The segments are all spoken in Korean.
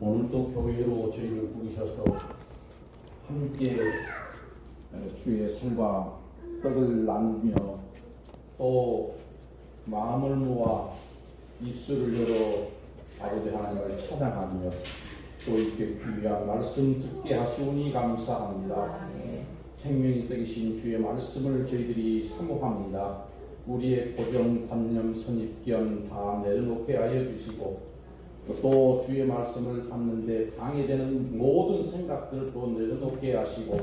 오늘도 교회로 저희를 부르셔서 함께 주의 살과 떡을 나누며 또 마음을 모아 입술을 열어 아버지 하나님을 찬양하며 또 이렇게 귀한 말씀 듣게 하시오니 감사합니다. 생명이 되신 주의 말씀을 저희들이 사모합니다. 우리의 고정관념 선입견 다 내려놓게 하여 주시고 또 주의 말씀을 받는데 방해되는 모든 생각들도 내려놓게 하시고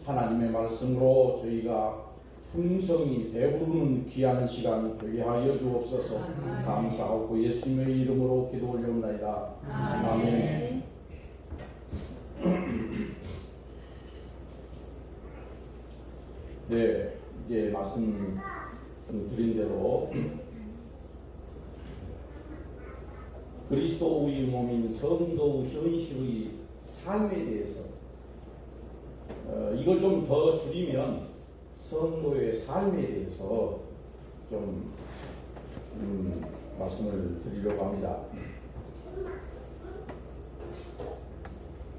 하나님의 말씀으로 저희가 풍성히 배부르는 귀한 시간 되게 하여 주옵소서. 감사하고 예수님의 이름으로 기도 올려옵나이다. 아멘. 네, 이제 말씀 드린 대로 그리스도의 몸인 성도 현실의 삶에 대해서 이걸 좀 더 줄이면 성도의 삶에 대해서 좀 말씀을 드리려고 합니다.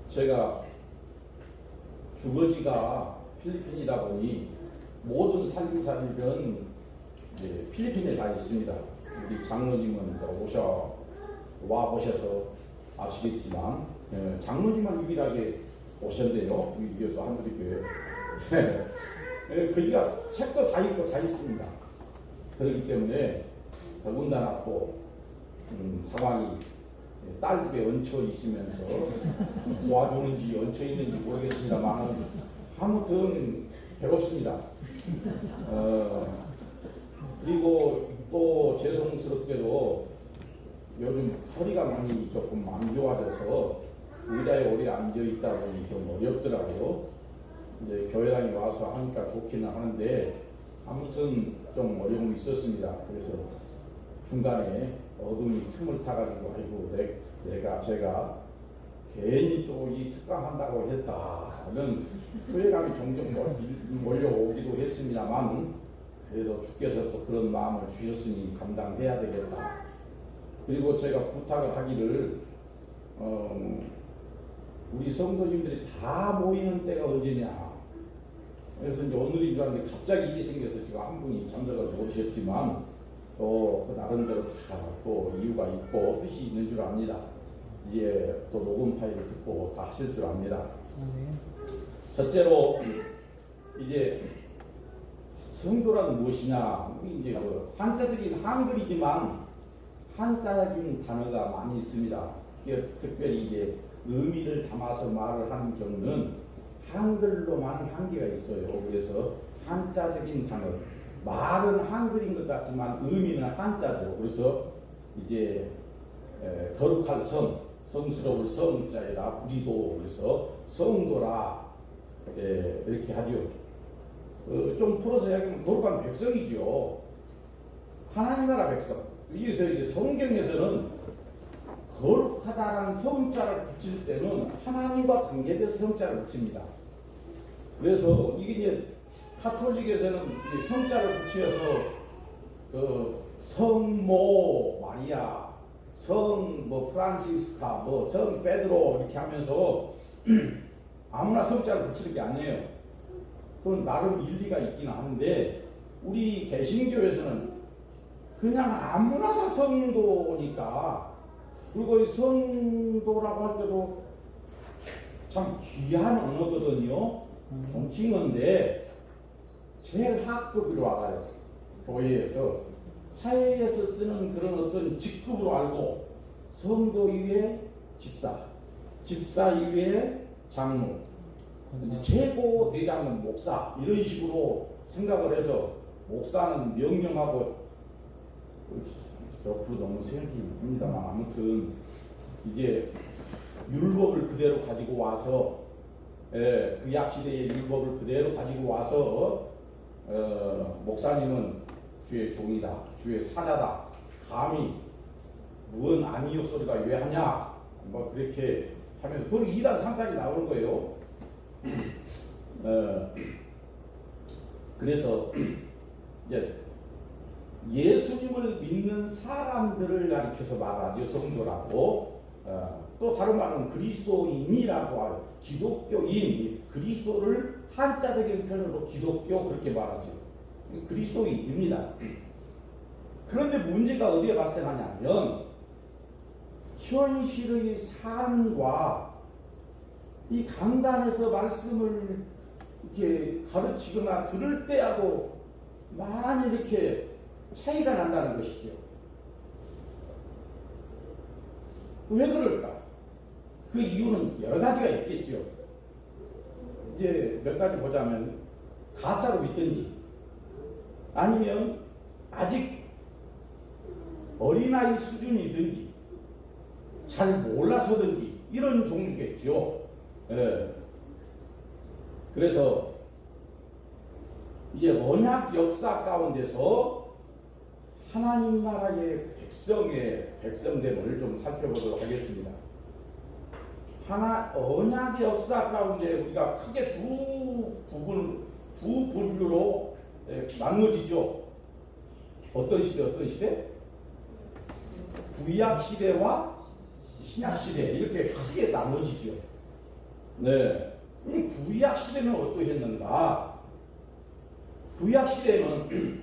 제가 주거지가 필리핀이다 보니 모든 살림살이는 필리핀에 다 있습니다. 우리 장로님은 와 보셔서 아시겠지만 장로님만 유일하게 오셨네요. 우리 교수 한두리교회. 거기가 책도 다 있고 다 있습니다. 그렇기 때문에 더군다나 또 상황이 딸 집에 얹혀 있으면서 도와주는지 얹혀 있는지 모르겠습니다만 아무튼 배고프습니다. 그리고 또 죄송스럽게도 요즘 허리가 많이 조금 안 좋아져서 의자에 오래 앉아 있다 보니 좀 어렵더라고요. 이제 교회당에 와서 하니까 좋기는 하는데 아무튼 좀 어려움이 있었습니다. 그래서 중간에 어둠이 틈을 타가지고 아이고 제가 괜히 또 이 특강한다고 했다는 후회감이 종종 몰려오기도 했습니다만 그래도 주께서 또 그런 마음을 주셨으니 감당해야 되겠다. 그리고 제가 부탁을 하기를 우리 성도님들이 다 모이는 때가 언제냐. 그래서 이제 오늘인 줄 알았는데 갑자기 일이 생겨서 지금 한 분이 참석을 못하셨지만 또 그 나름대로 다 또 이유가 있고 뜻이 있는 줄 압니다. 이제 또 녹음 파일을 듣고 다 하실 줄 압니다. 첫째로 이제 성도란 무엇이냐. 이제 그 한자적인 한글이지만 한자적인 단어가 많이 있습니다. 특별히 이제 의미를 담아서 말을 하는 경우는 한글로만 한계가 있어요. 그래서 한자적인 단어, 말은 한글인 것 같지만 의미는 한자죠. 그래서 이제 거룩할 성, 성스러울 성자이라 우리도 그래서 성도라 이렇게 하죠. 좀 풀어서 이야기하면 거룩한 백성이죠. 하나님 나라 백성. 여기서 이제 성경에서는 거룩하다라는 성자를 붙일 때는 하나님과 관계돼서 성자를 붙입니다. 그래서 이게 이제 카톨릭에서는 이제 성자를 붙여서 그 성모 마리아, 성 프란시스카, 성 베드로 이렇게 하면서 아무나 성자를 붙이는 게 아니에요. 그건 나름 일리가 있긴 한데 우리 개신교에서는 그냥 아무나 다 성도니까, 그리고 이 성도라고 할 때도 참 귀한 언어거든요. 정칭어인데 제일 하급으로 알아요. 교회에서 사회에서 쓰는 그런 어떤 직급으로 알고 성도 이외에 집사 이외에 장로, 최고 대장은 목사 이런 식으로 생각을 해서 목사는 명령하고 옆으로 너무 생각이 듭니다만 아무튼 이제 율법을 그대로 가지고 와서 그 약시대의 율법을 그대로 가지고 와서 목사님은 주의 종이다, 주의 사자다, 감히 무언 아니요 소리가 왜 하냐 그렇게 하면서 거기 2단 3단이 나오는 거예요. 그래서 이제 예수님을 믿는 사람들을 가리켜서 말하죠. 성도라고. 또 다른 말은 그리스도인이라고 하는 기독교인, 그리스도를 한자적인 표현으로 기독교 그렇게 말하죠. 그리스도인입니다. 그런데 문제가 어디에 발생하냐면 현실의 삶과 이 강단에서 말씀을 이렇게 가르치거나 들을 때하고 많이 이렇게 차이가 난다는 것이죠. 왜 그럴까? 그 이유는 여러 가지가 있겠죠. 이제 몇 가지 보자면 가짜로 믿든지 아니면 아직 어린아이 수준이든지 잘 몰라서든지 이런 종류겠죠. 예. 그래서 이제 언약 역사 가운데서 하나님 나라의 백성의 백성됨을 좀 살펴보도록 하겠습니다. 언약의 역사 가운데 우리가 크게 두 분류로 나누어지죠. 어떤 시대, 어떤 시대? 구약 시대와 신약 시대 이렇게 크게 나누어지죠. 네. 구약 시대는 어떠했는가? 구약 시대는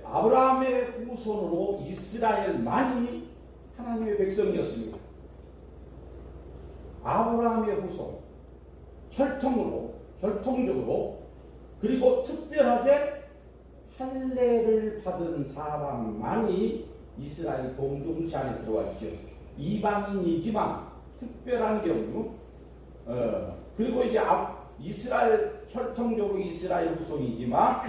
아브라함의 후손으로 이스라엘만이 하나님의 백성이었습니다. 아브라함의 후손, 혈통적으로, 그리고 특별하게 할례를 받은 사람만이 이스라엘 공동체 안에 들어왔죠. 이방인이지만 특별한 경우, 그리고 이제 혈통적으로 이스라엘 후손이지만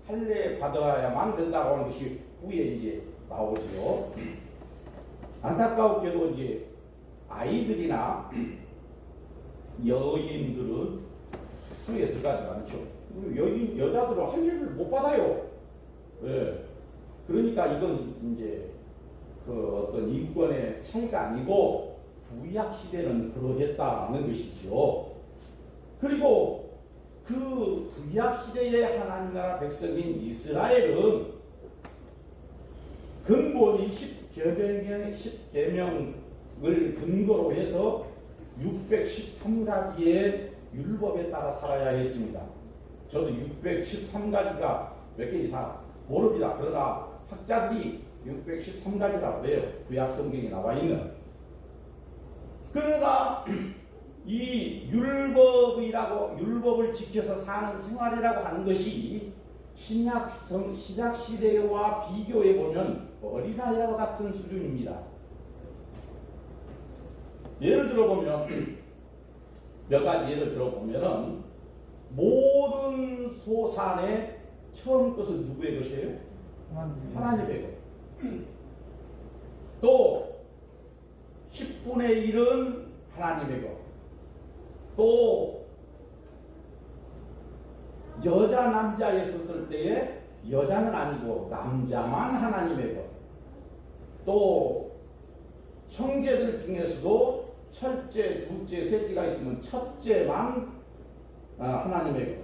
할례 받아야만 된다고 하는 것이 후에 이제 나오죠. 안타깝게도 이제 아이들이나 여인들은 수에 들어가지 않죠. 여자들은 할례를 못 받아요. 예. 그러니까 이건 이제 그 어떤 인권의 차이가 아니고 구약 시대는 그러했다는 것이죠. 그리고 그 구약 시대의 하나님 나라 백성인 이스라엘은 근본이 10계명을 근거로 해서 613가지의 율법에 따라 살아야 했습니다. 저도 613가지가 몇 개인지 다 모릅니다. 그러나 학자들이 613가지라고 해요. 구약 성경에 나와 있는. 그러나 이 율법을 지켜서 사는 생활이라고 하는 것이 신약 시대와 비교해 보면 어린아이와 같은 수준입니다. 예를 들어보면 몇 가지 예를 들어보면은 모든 소산의 처음 것은 누구의 것이에요? 하나님의 것. 또 10분의 1은 하나님의 것. 또 여자 남자 했었을 때에 여자는 아니고 남자만 하나님의 것. 또 형제들 중에서도 첫째, 둘째, 셋째가 있으면 첫째만 하나님의 것.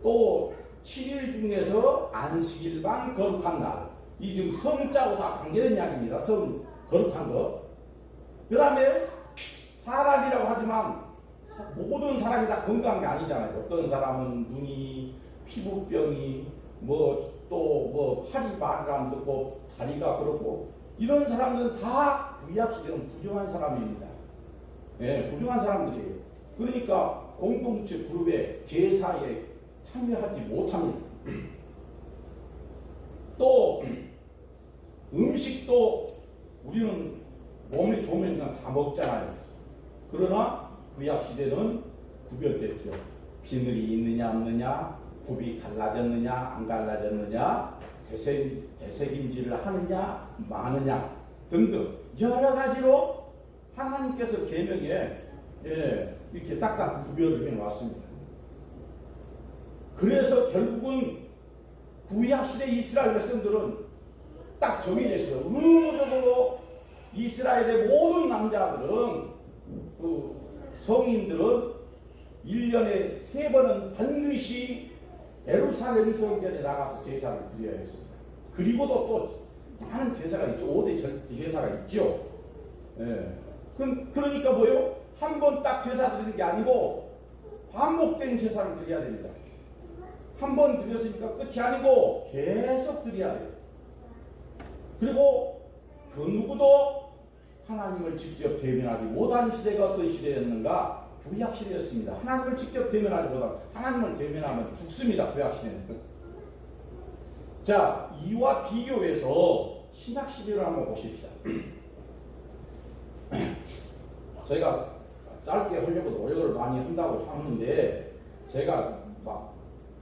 또 7일 중에서 안식일만 거룩한 날. 이 지금 성자하고 다 관계된 이야기입니다. 거룩한 것. 그 다음에 사람이라고 하지만 모든 사람이 다 건강한 게 아니잖아요. 어떤 사람은 눈이, 피부병이, 팔이 말을 안 듣고 다리가 그렇고 이런 사람들은 다 구약시대는 부정한 사람입니다. 예, 부정한 사람들이에요. 그러니까 공동체 그룹의 제사에 참여하지 못합니다. 또 음식도 우리는 몸에 좋으면 그냥 다 먹잖아요. 그러나 구약시대는 구별됐죠. 비늘이 있느냐 없느냐, 굽이 갈라졌느냐 안 갈라졌느냐, 되새김질을 하느냐 마느냐 등등 여러 가지로 하나님께서 계명에 이렇게 딱딱 구별을 해놓았습니다. 그래서 결국은 구약시대 이스라엘 백성들은 딱 정해져 있어요. 의무적으로 이스라엘의 모든 남자들은 그 성인들은 1년에 3번은 반드시 예루살렘 성전에 나가서 제사를 드려야 했습니다. 그리고도 또 많은 제사가 있죠. 5대 제사가 있죠. 예. 그러니까 뭐요? 한 번 딱 제사 드리는 게 아니고 반복된 제사를 드려야 됩니다. 한 번 드렸으니까 끝이 아니고 계속 드려야 돼요. 그리고 그 누구도 하나님을 직접 대면하지 못한 시대가 어떤 시대였는가? 구약 시대였습니다. 하나님을 직접 대면하지 못하면 하나님을 대면하면 죽습니다. 구약 시대는. 자, 이와 비교해서 신약 시대를 한번 보십시다. 저희가 짧게 하려고 노력을 많이 한다고 하는데 제가 막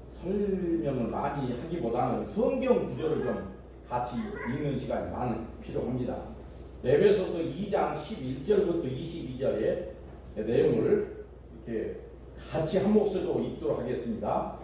설명을 많이 하기보다는 성경 구절을 좀 같이 읽는 시간이 많이 필요합니다. 에베소서 2장 11절부터 22절의 내용을 이렇게 같이 한 목소리로 읽도록 하겠습니다.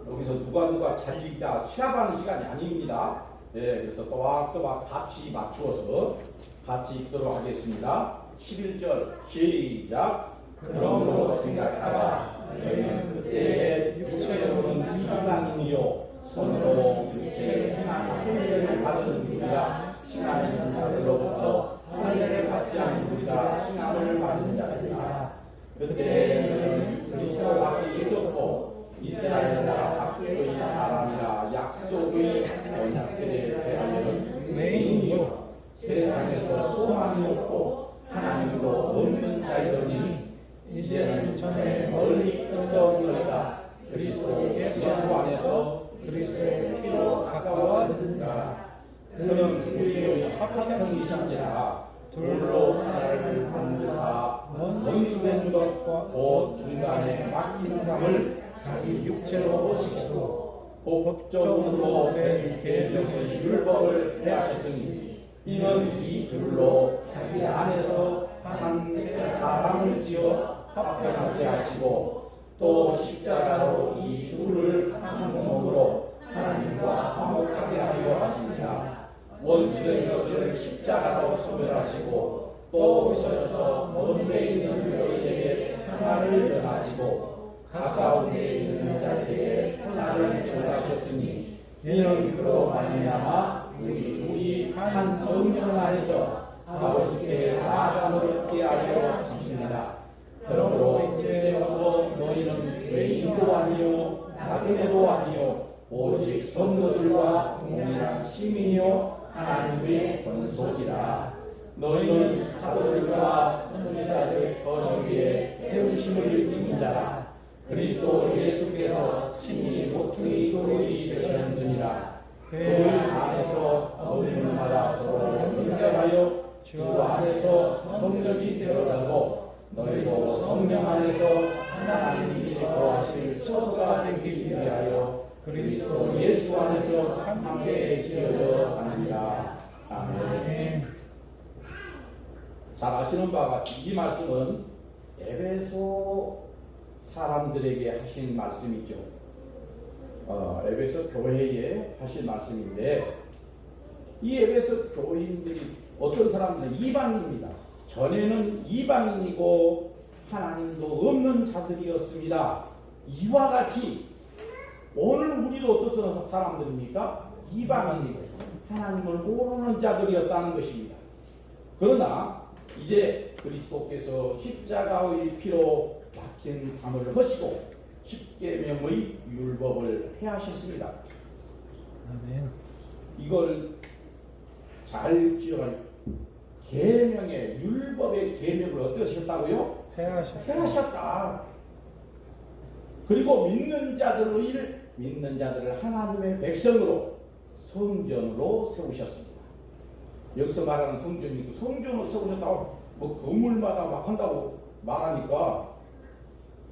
여기서 누가 잘 읽다 시합하는 시간이 아닙니다. 네, 그래서 또박또박 같이 맞추어서 같이 읽도록 하겠습니다. 11절 시작. 그러므로 생각하라. 너희는 그때의 육체로는 이방인이요 손으로 육체의 하나님을 받은 우리가 칭하는 자들로부터 하늘을 받지 않은 우리가 칭함을 받은 자들이라. 그때는 그리스도 밖에 있었고 이스라엘 나라 밖의 사람이라 약속의 언약들에 대하여는 외인이요 세상에서 소망이 없고 하나님도 없는 자이더니 이제는 전에 멀리 있던 너희가 그리스도 예수 안에서 그리스도의 피로 가까워졌느니라. 그는 우리의 합형이신지라 돌로 하나를 만드사 원수된 것과 곧 중간에 막힌 감을 자기 육체로 오시고 법적으로 된 계명의 율법을 해하셨으니 이는 이 둘로 자기 안에서 한 사람을 지어 합병하게 하시고 또 십자가로 이 둘을 한 몸으로 하나님과 화목하게 하려 하시니라. 원수된 것을 십자가로 소멸하시고 또 오셔서 먼 데 있는 너희에게 평안을 전하시고 가까운 데 있는 자들에게 평안을 전하셨으니 이는 그로 말미암아 우리 둘이 한 성령 안에서 아버지께 나아감을 얻게 하려 하십니다. 그러므로 이제부터 너희는 외인도 아니요 나그네도 아니요 오직 성도들과 동일한 시민이요 하나님의 권속이라. 너희는 사도들과 선지자들의 권위 위에 세우심을 입은 자라. 그리스도 예수께서 친히 목중이 돌이 되셨느니라. 그 안에서 어울림마다 서로 연결하여 주 안에서 성전이 되어가고 너희도 성령 안에서 하나님이 거하실 처소가 되기 위하여 그리스도 예수 안에서 함께 지어져 가느니라. 아멘. 잘 아시는 바와 같이 이 말씀은 에베소 사람들에게 하신 말씀이죠. 에베소 교회에 하신 말씀인데 이 에베소 교인들이 어떤 사람들은 이방인입니다. 전에는 이방인이고 하나님도 없는 자들이었습니다. 이와 같이 오늘 우리도 어떤 사람들입니까? 이방인이고 하나님을 모르는 자들이었다는 것입니다. 그러나 이제 그리스도께서 십자가의 피로 박힌 담을 허시고 십계명의 율법을 해하셨습니다. 아멘. 이걸 잘 기억하세요. 계명의 율법의 계명을 어떻게 하셨다고요? 해하셨다. 그리고 믿는 자들을 하나님의 백성으로 성전으로 세우셨습니다. 여기서 말하는 성전이고 성전으로 세우셨다고 뭐 건물마다 막 한다고 말하니까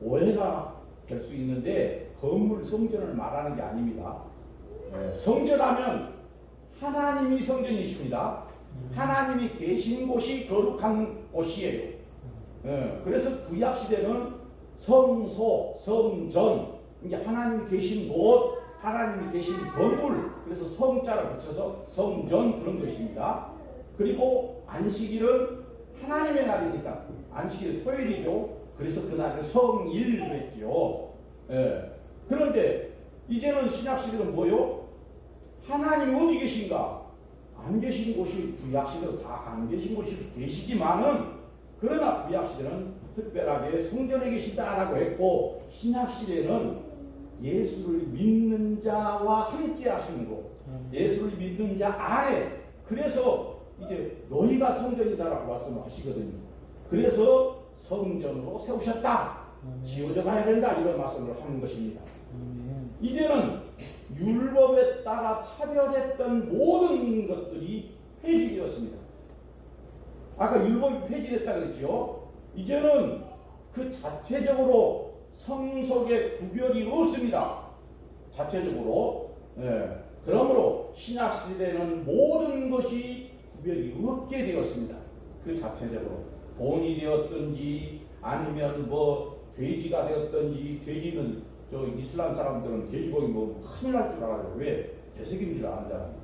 오해가 될 수 있는데 건물 성전을 말하는 게 아닙니다. 성전하면 하나님이 성전이십니다. 하나님이 계신 곳이 거룩한 곳이에요. 그래서 구약 시대는 성소, 성전, 이게 하나님이 계신 곳, 하나님이 계신 건물, 그래서 성자를 붙여서 성전 그런 것입니다. 그리고 안식일은 하나님의 날이니까 안식일 토요일이죠. 그래서 그날을 성일로 했죠. 그런데 이제는 신약 시대는 뭐요? 하나님이 어디 계신가? 안 계신 곳이 구약시대로 다 안 계신 곳이 계시지만은 그러나 구약시대는 특별하게 성전에 계시다라고 했고 신약시대는 예수를 믿는 자와 함께 하시는 곳, 예수를 믿는 자 안에, 그래서 이제 너희가 성전이다라고 말씀하시거든요. 그래서 성전으로 세우셨다, 지어져 가야 된다, 이런 말씀을 하는 것입니다. 이제는 율법에 따라 차별했던 모든 것들이 폐지되었습니다. 아까 율법이 폐지됐다 그랬죠. 이제는 그 자체적으로 성속에 구별이 없습니다. 자체적으로. 예. 그러므로 신약 시대는 모든 것이 구별이 없게 되었습니다. 그 자체적으로 돈이 되었든지 아니면 뭐 돼지가 되었든지, 돼지는 저 이슬람 사람들은 돼지고기 먹으면 큰일 날 줄 알아요. 왜? 되새김질 안 하잖아요.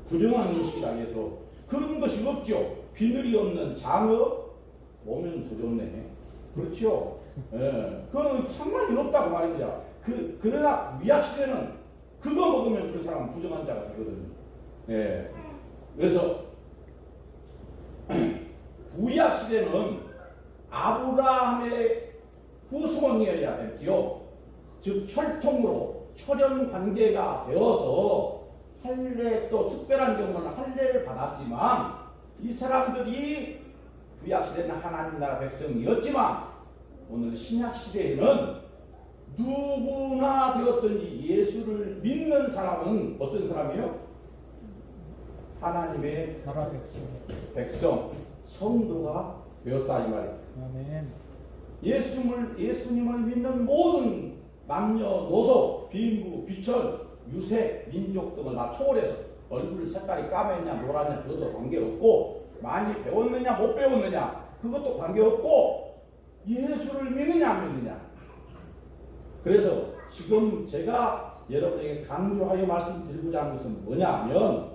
부정한 인식이라 해서 그런 것이 없죠. 비늘이 없는 장어 먹으면 더 좋네. 그렇죠? 예. 그건 상관이 없다고 말입니다. 그러나 구약 시대는 그거 먹으면 그 사람은 부정한 자가 되거든요. 예. 그래서 구약 시대는 아브라함의 후손이어야 됐지요. 즉 혈통으로 혈연 관계가 되어서 할례, 또 특별한 경우는 할례를 받았지만 이 사람들이 구약 시대는 하나님 나라 백성이었지만 오늘 신약 시대에는 누구나 되었든지 예수를 믿는 사람은 어떤 사람이에요? 하나님의 나라 백성, 성도가 되었다 이 말이에요. 아멘. 예수님을 믿는 모든 남녀노소, 빈부, 귀천, 유색, 민족 등을 다 초월해서 얼굴 색깔이 까매냐 노랗냐 그것도 관계없고, 많이 배웠느냐 못 배웠느냐 그것도 관계없고, 예수를 믿느냐 안 믿느냐. 그래서 지금 제가 여러분에게 강조하여 말씀드리고자 하는 것은 뭐냐면,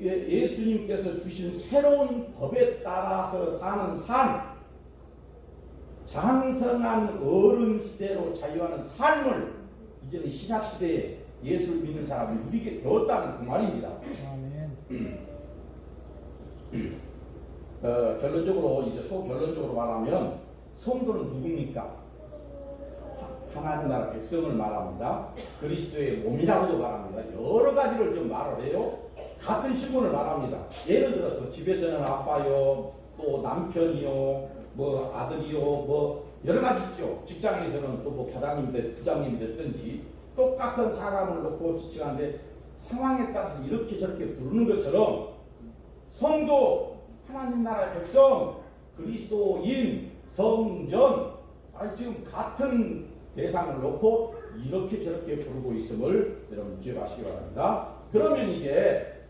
예수님께서 주신 새로운 법에 따라서 사는 삶, 장성한 어른 시대로 자유하는 삶을 이제는 신약 시대에 예수를 믿는 사람이 누리게 되었다는 그 말입니다. 아멘. 결론적으로 이제 소결론적으로 말하면 성도는 누굽니까? 하나님 나라 백성을 말합니다. 그리스도의 몸이라고도 말합니다. 여러 가지를 좀 말을 해요. 같은 신분을 말합니다. 예를 들어서 집에서는 아빠요, 또 남편이요, 뭐 아들이요, 뭐 여러 가지 있죠. 직장에서는 또 뭐 과장님이 부장님이 됐든지 똑같은 사람을 놓고 지칭하는데 상황에 따라서 이렇게 저렇게 부르는 것처럼 성도, 하나님 나라의 백성, 그리스도인, 성전, 지금 같은 대상을 놓고 이렇게 저렇게 부르고 있음을 여러분 기억하시기 바랍니다. 그러면 이제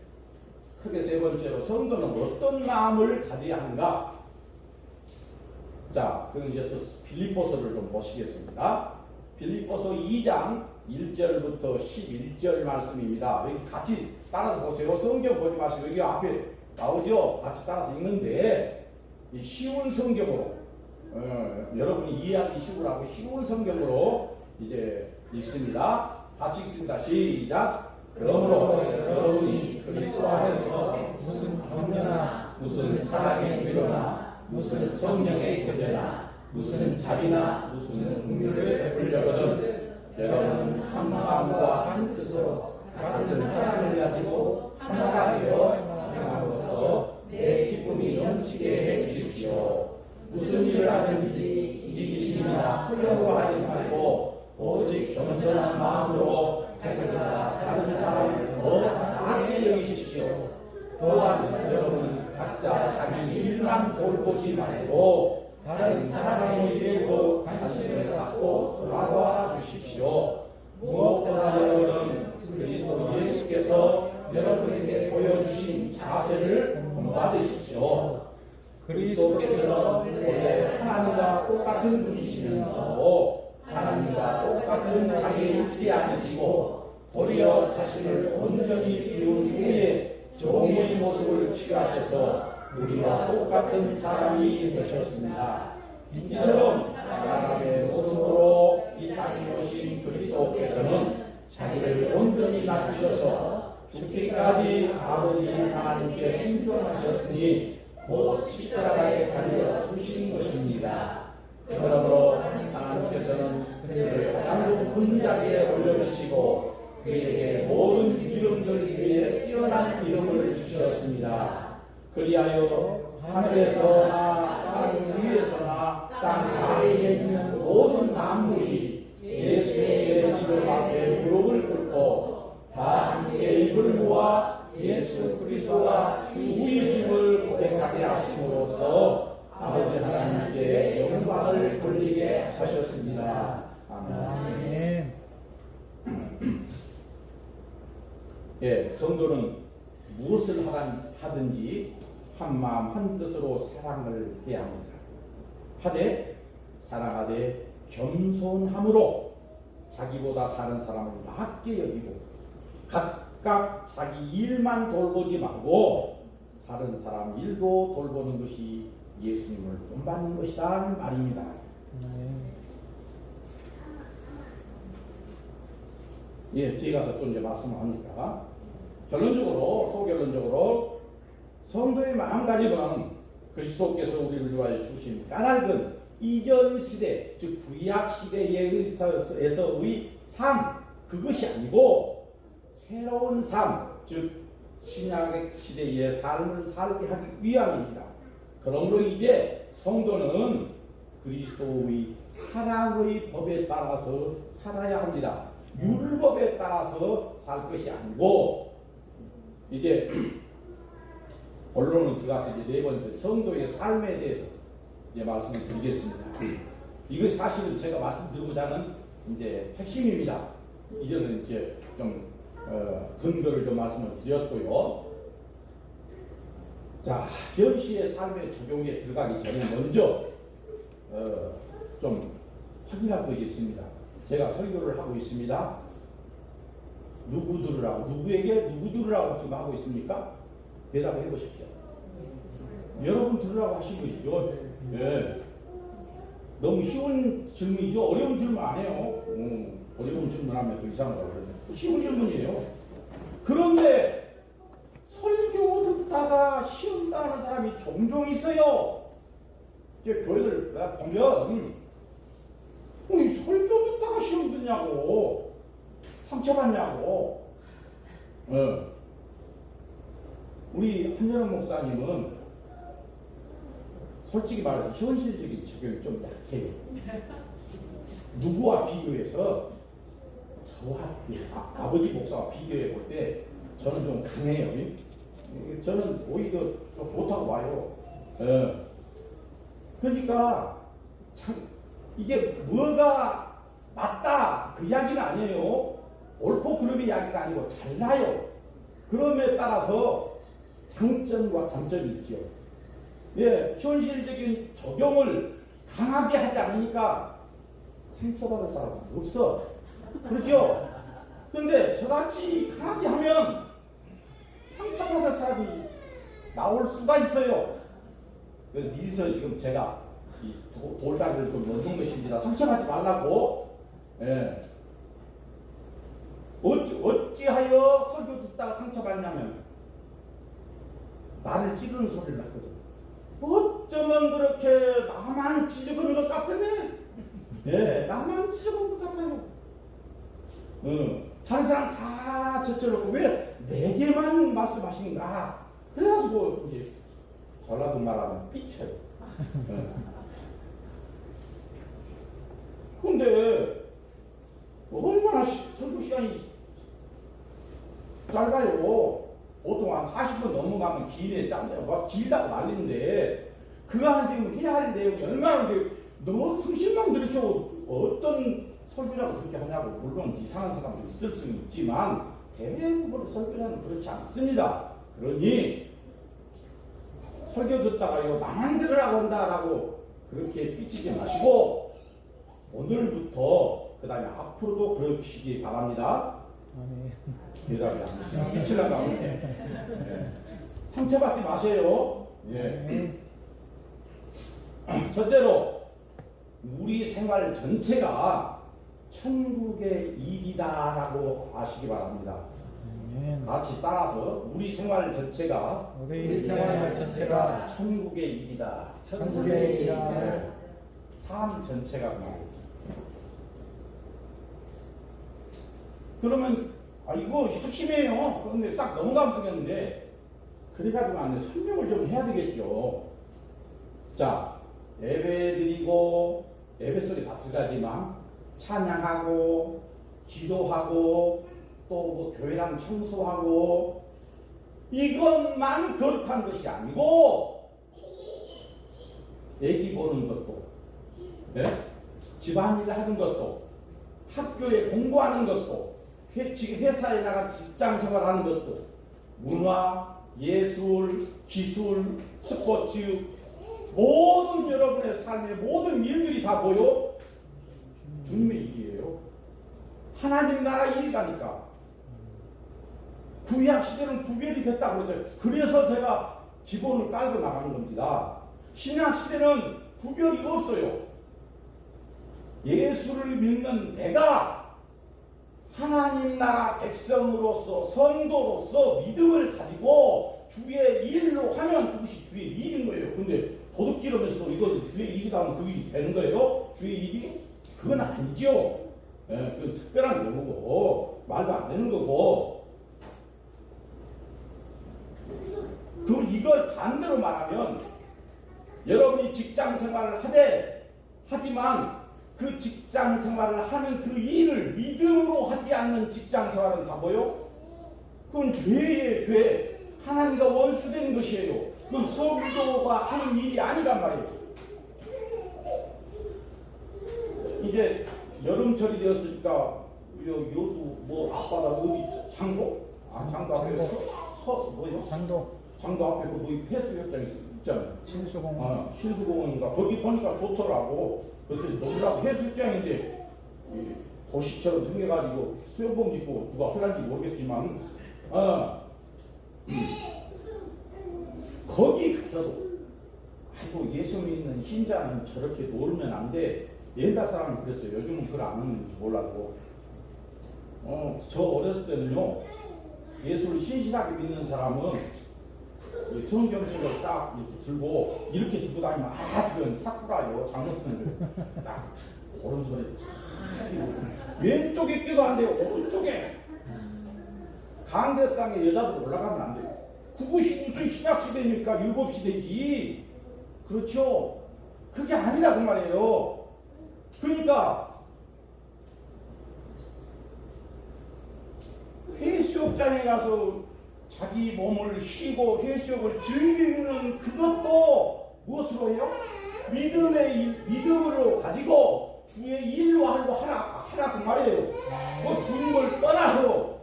크게 세 번째로 성도는 어떤 마음을 가져야 하는가? 자, 그럼 이제 또 빌립보서를 좀 보시겠습니다. 빌립보서 2장 1절부터 11절 말씀입니다. 여기 같이 따라서 보세요. 성경 보지 마시고 여기 앞에 나오죠? 같이 따라서 읽는데 쉬운 성경으로 여러분이 이해하기 쉬우라고 쉬운 성경으로 이제 읽습니다. 같이 읽습니다. 시작. 그러므로 여러분이 그리스도 안에서 무슨 격려나 무슨 사랑의 위로나 무슨 성령의 교제나 무슨 자비나 무슨 긍휼을 베풀려거든 여러분 한 마음과 한 뜻으로 같은 사랑을 가지고 하나가 되어 행함으로써 내 기쁨이 넘치게 해 주십시오. 무슨 일을 하든지 이기심이나 하려고 하지 말고 오직 겸손한 마음으로 자기보다 다른 사람을 더 나게 여기십시오. 또한 여러분은 각자 자기 일만 돌보지 말고 다른 사람의 일에도 관심을 갖고 돌아와 주십시오. 무엇보다 여러분은 그리스도 예수께서 여러분에게 보여주신 자세를 본받으십시오. 그리스도께서 원래 하나님과 똑같은 분이시면서 하나님과 똑같은 자리에 있지 않으시고 도리어 자신을 온전히 비운 후에 종의 모습을 취하셔서 우리와 똑같은 사람이 되셨습니다. 이처럼 사람의 모습으로 이 땅에 오신 그리스도께서는 자기를 온전히 낮추셔서 죽기까지 아버지 하나님께 순종하셨으니 곧 십자가에 달려 죽으신 것입니다. 그러므로 하나님께서는 그를 가장 높은 자리에 올려주시고 그에게 모든 이름들 위에 뛰어난 이름을 주셨습니다. 그리하여 하늘에서나 땅 위에서나 땅 아래에 있는 모든 만물이 예수의 이름 앞에 무릎을 꿇고 다 함께 입을 모아 예수 그리스도가 주이심을 고백하게 하심으로써 아버지 하나님께 영광을 돌리게 하셨습니다. 아멘. 예, 성도는 무엇을 하든지 한 마음 한 뜻으로 사랑을 해야 합니다. 하되 사랑하되 겸손함으로 자기보다 다른 사람을 낮게 여기고 각각 자기 일만 돌보지 말고 다른 사람 일도 돌보는 것이 예수님을 본받는 것이라는 말입니다. 예, 뒤에 가서 또 이제 말씀하니까 소결론적으로 성도의 마음가짐은 그리스도께서 우리를 위하여 주신 까닭은 이전 시대, 즉 구약 시대에서의 삶, 그것이 아니고 새로운 삶, 즉 신약 시대의 삶을 살게 하기 위함입니다. 그러므로 이제 성도는 그리스도의 사랑의 법에 따라서 살아야 합니다. 율법에 따라서 살 것이 아니고, 이제 본론으로 들어가서 이제 네 번째 성도의 삶에 대해서 이제 말씀을 드리겠습니다. 이것이 사실은 제가 말씀드리고자 하는 이제 핵심입니다. 이제는 이제 좀 근거를 좀 말씀을 드렸고요. 자, 현시의 삶의 적용에 들어가기 전에 먼저 좀 확인할 것이 있습니다. 제가 설교를 하고 있습니다. 누구에게 누구들으라고 지금 하고 있습니까? 대답해 보십시오. 여러분 들으라고 하신 것이죠. 네. 너무 쉬운 질문이죠. 어려운 질문 안 해요. 어려운 질문하면 또 이상한 거 그러죠. 쉬운 질문이에요. 그런데 설교 듣다가 시험 당하는 사람이 종종 있어요. 이제 교회들 보면 이 설교 듣다가 시험 듣냐고, 상처받냐고. 우리 한전원 목사님은 솔직히 말해서 현실적인 적용이 좀 약해요. 누구와 비교해서 저와 아버지 목사와 비교해 볼 때 저는 좀 강해요. 저는 오히려 좀 좋다고 봐요. 그러니까 참 이게 뭐가 맞다 그 이야기는 아니에요. 옳고 그름의 이야기가 아니고 달라요. 그럼에 따라서 장점과 단점이 있죠. 예, 현실적인 적용을 강하게 하지 않으니까 상처받을 사람은 없어. 그렇죠? 그런데 저같이 강하게 하면 상처받을 사람이 나올 수가 있어요. 그래서 미리서 지금 제가 이 돌다리를 좀 넣는 것입니다. 상처받지 말라고. 예. 어찌하여 설교 듣다가 상처받냐면 나를 찌르는 소리를 났거든. 어쩌면 그렇게 나만 찌르는 것 같으네. 예, 나만 찌르는 것 같아요. 다른 사람 다 저쳐놓고 왜 내게만 말씀하시는가? 그래가지고 이제 전라도 말하면 삐쳐요. 근데 얼마나 설교 시간이 짧아요. 보통 한 40분 넘어가면 길에 짠데요. 막 길다고 난리인데 그 안에 지금 해야 할 내용이 얼마나 너무 성실만 들으셔도 어떤 설교자가 그렇게 하냐고. 물론 이상한 사람도 있을 수는 있지만 대부분의 설교자는 그렇지 않습니다. 그러니 설교 듣다가 이거 나만 들으라고 한다라고 그렇게 삐치지 마시고 오늘부터 그 다음에 앞으로도 그러시기 바랍니다. 대답이 안 되죠. 삐치려고 하는데 상처받지 마세요. 예. 첫째로 우리 생활 전체가 천국의 일이다라고 아시기 바랍니다. 아멘. 같이 따라서 우리 생활 전체가 우리 생활 전체가 천국의 일이다. 천국의 일이다. 네. 삶 전체가 말이에요. 그러면 이거 핵심이에요. 그런데 싹 넘어가면 되겠는데 그래가지고 안 돼. 설명을 좀 해야 되겠죠. 자, 예배 드리고 예배 소리 다 들어가지만 찬양하고 기도하고 또 뭐 교회랑 청소하고 이것만 거룩한 것이 아니고 애기 보는 것도, 네? 집안일 하는 것도, 학교에 공부하는 것도, 회사에 나가 직장 생활하는 것도, 문화, 예술, 기술, 스포츠, 모든 여러분의 삶의 모든 일들이 다 뭐요? 주님의 일이에요. 하나님 나라 일이라니까. 구약 시대는 구별이 됐다고 그러죠. 그래서 제가 기본을 깔고 나가는 겁니다. 신약 시대는 구별이 없어요. 예수를 믿는 내가 하나님 나라 백성으로서 성도로서 믿음을 가지고 주의 일로 하면 그것이 주의 일인 거예요. 근데 도둑질하면서도 이거 주의 일이다 하면 그게 되는 거예요? 주의 일이? 그건 아니죠. 예, 그 특별한 경우고 말도 안 되는 거고. 그럼 이걸 반대로 말하면 여러분이 직장 생활을 하지만 그 직장 생활을 하는 그 일을 믿음으로 하지 않는 직장 생활은 다 뭐요? 그건 죄예요, 죄. 하나님과 원수되는 것이에요. 그건 성도가 하는 일이 아니란 말이에요. 이제 여름철이 되었으니까 요수 뭐 앞바다 어디 장도? 장도 앞에 뭐요? 장도 앞에 그 해수욕장 있잖아요. 신수공원인가 거기 보니까 좋더라고. 그때 너무나 해수욕장인데 도시처럼 생겨가지고 수영복 입고 누가 하는지 모르겠지만 거기 가서도 아이고 예수 믿는 신자는 저렇게 놀면 안 돼. 옛날 사람이 그랬어요. 요즘은 그걸 안 하는지 몰라도 저 어렸을 때는요 예수를 신실하게 믿는 사람은 성경책을 딱 이렇게 들고 이렇게 들고 다니면 지금 사쿠라요. 장난꾸러기 딱 오른손에 왼쪽에 끼도 안 돼요. 오른쪽에 강대상에 여자들 올라가면 안 돼요. 그것이 무슨 신약시대입니까? 율법시대지. 그렇죠? 그게 아니라 그 말이에요. 그러니까 해수욕장에 가서 자기 몸을 쉬고 해수욕을 즐기는 그것도 무엇으로 해요? 믿음으로 가지고 주의 일로 하라 그 말이에요. 그 주님을 떠나서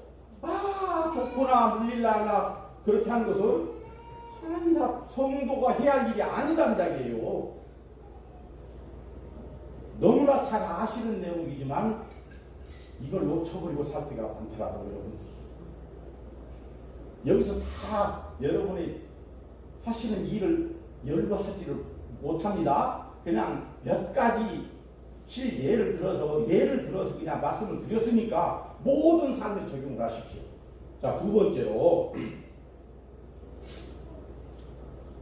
좋구나 물릴라 그렇게 하는 것은 하나님 성도가 해야 할 일이 아니란 이야기예요. 너무나 잘 아시는 내용이지만 이걸 놓쳐버리고 살 때가 많더라고요, 여러분. 여기서 다 여러분이 하시는 일을 연구하지를 못합니다. 그냥 몇 가지 예를 들어서 그냥 말씀을 드렸으니까 모든 삶에 적용을 하십시오. 자, 두 번째로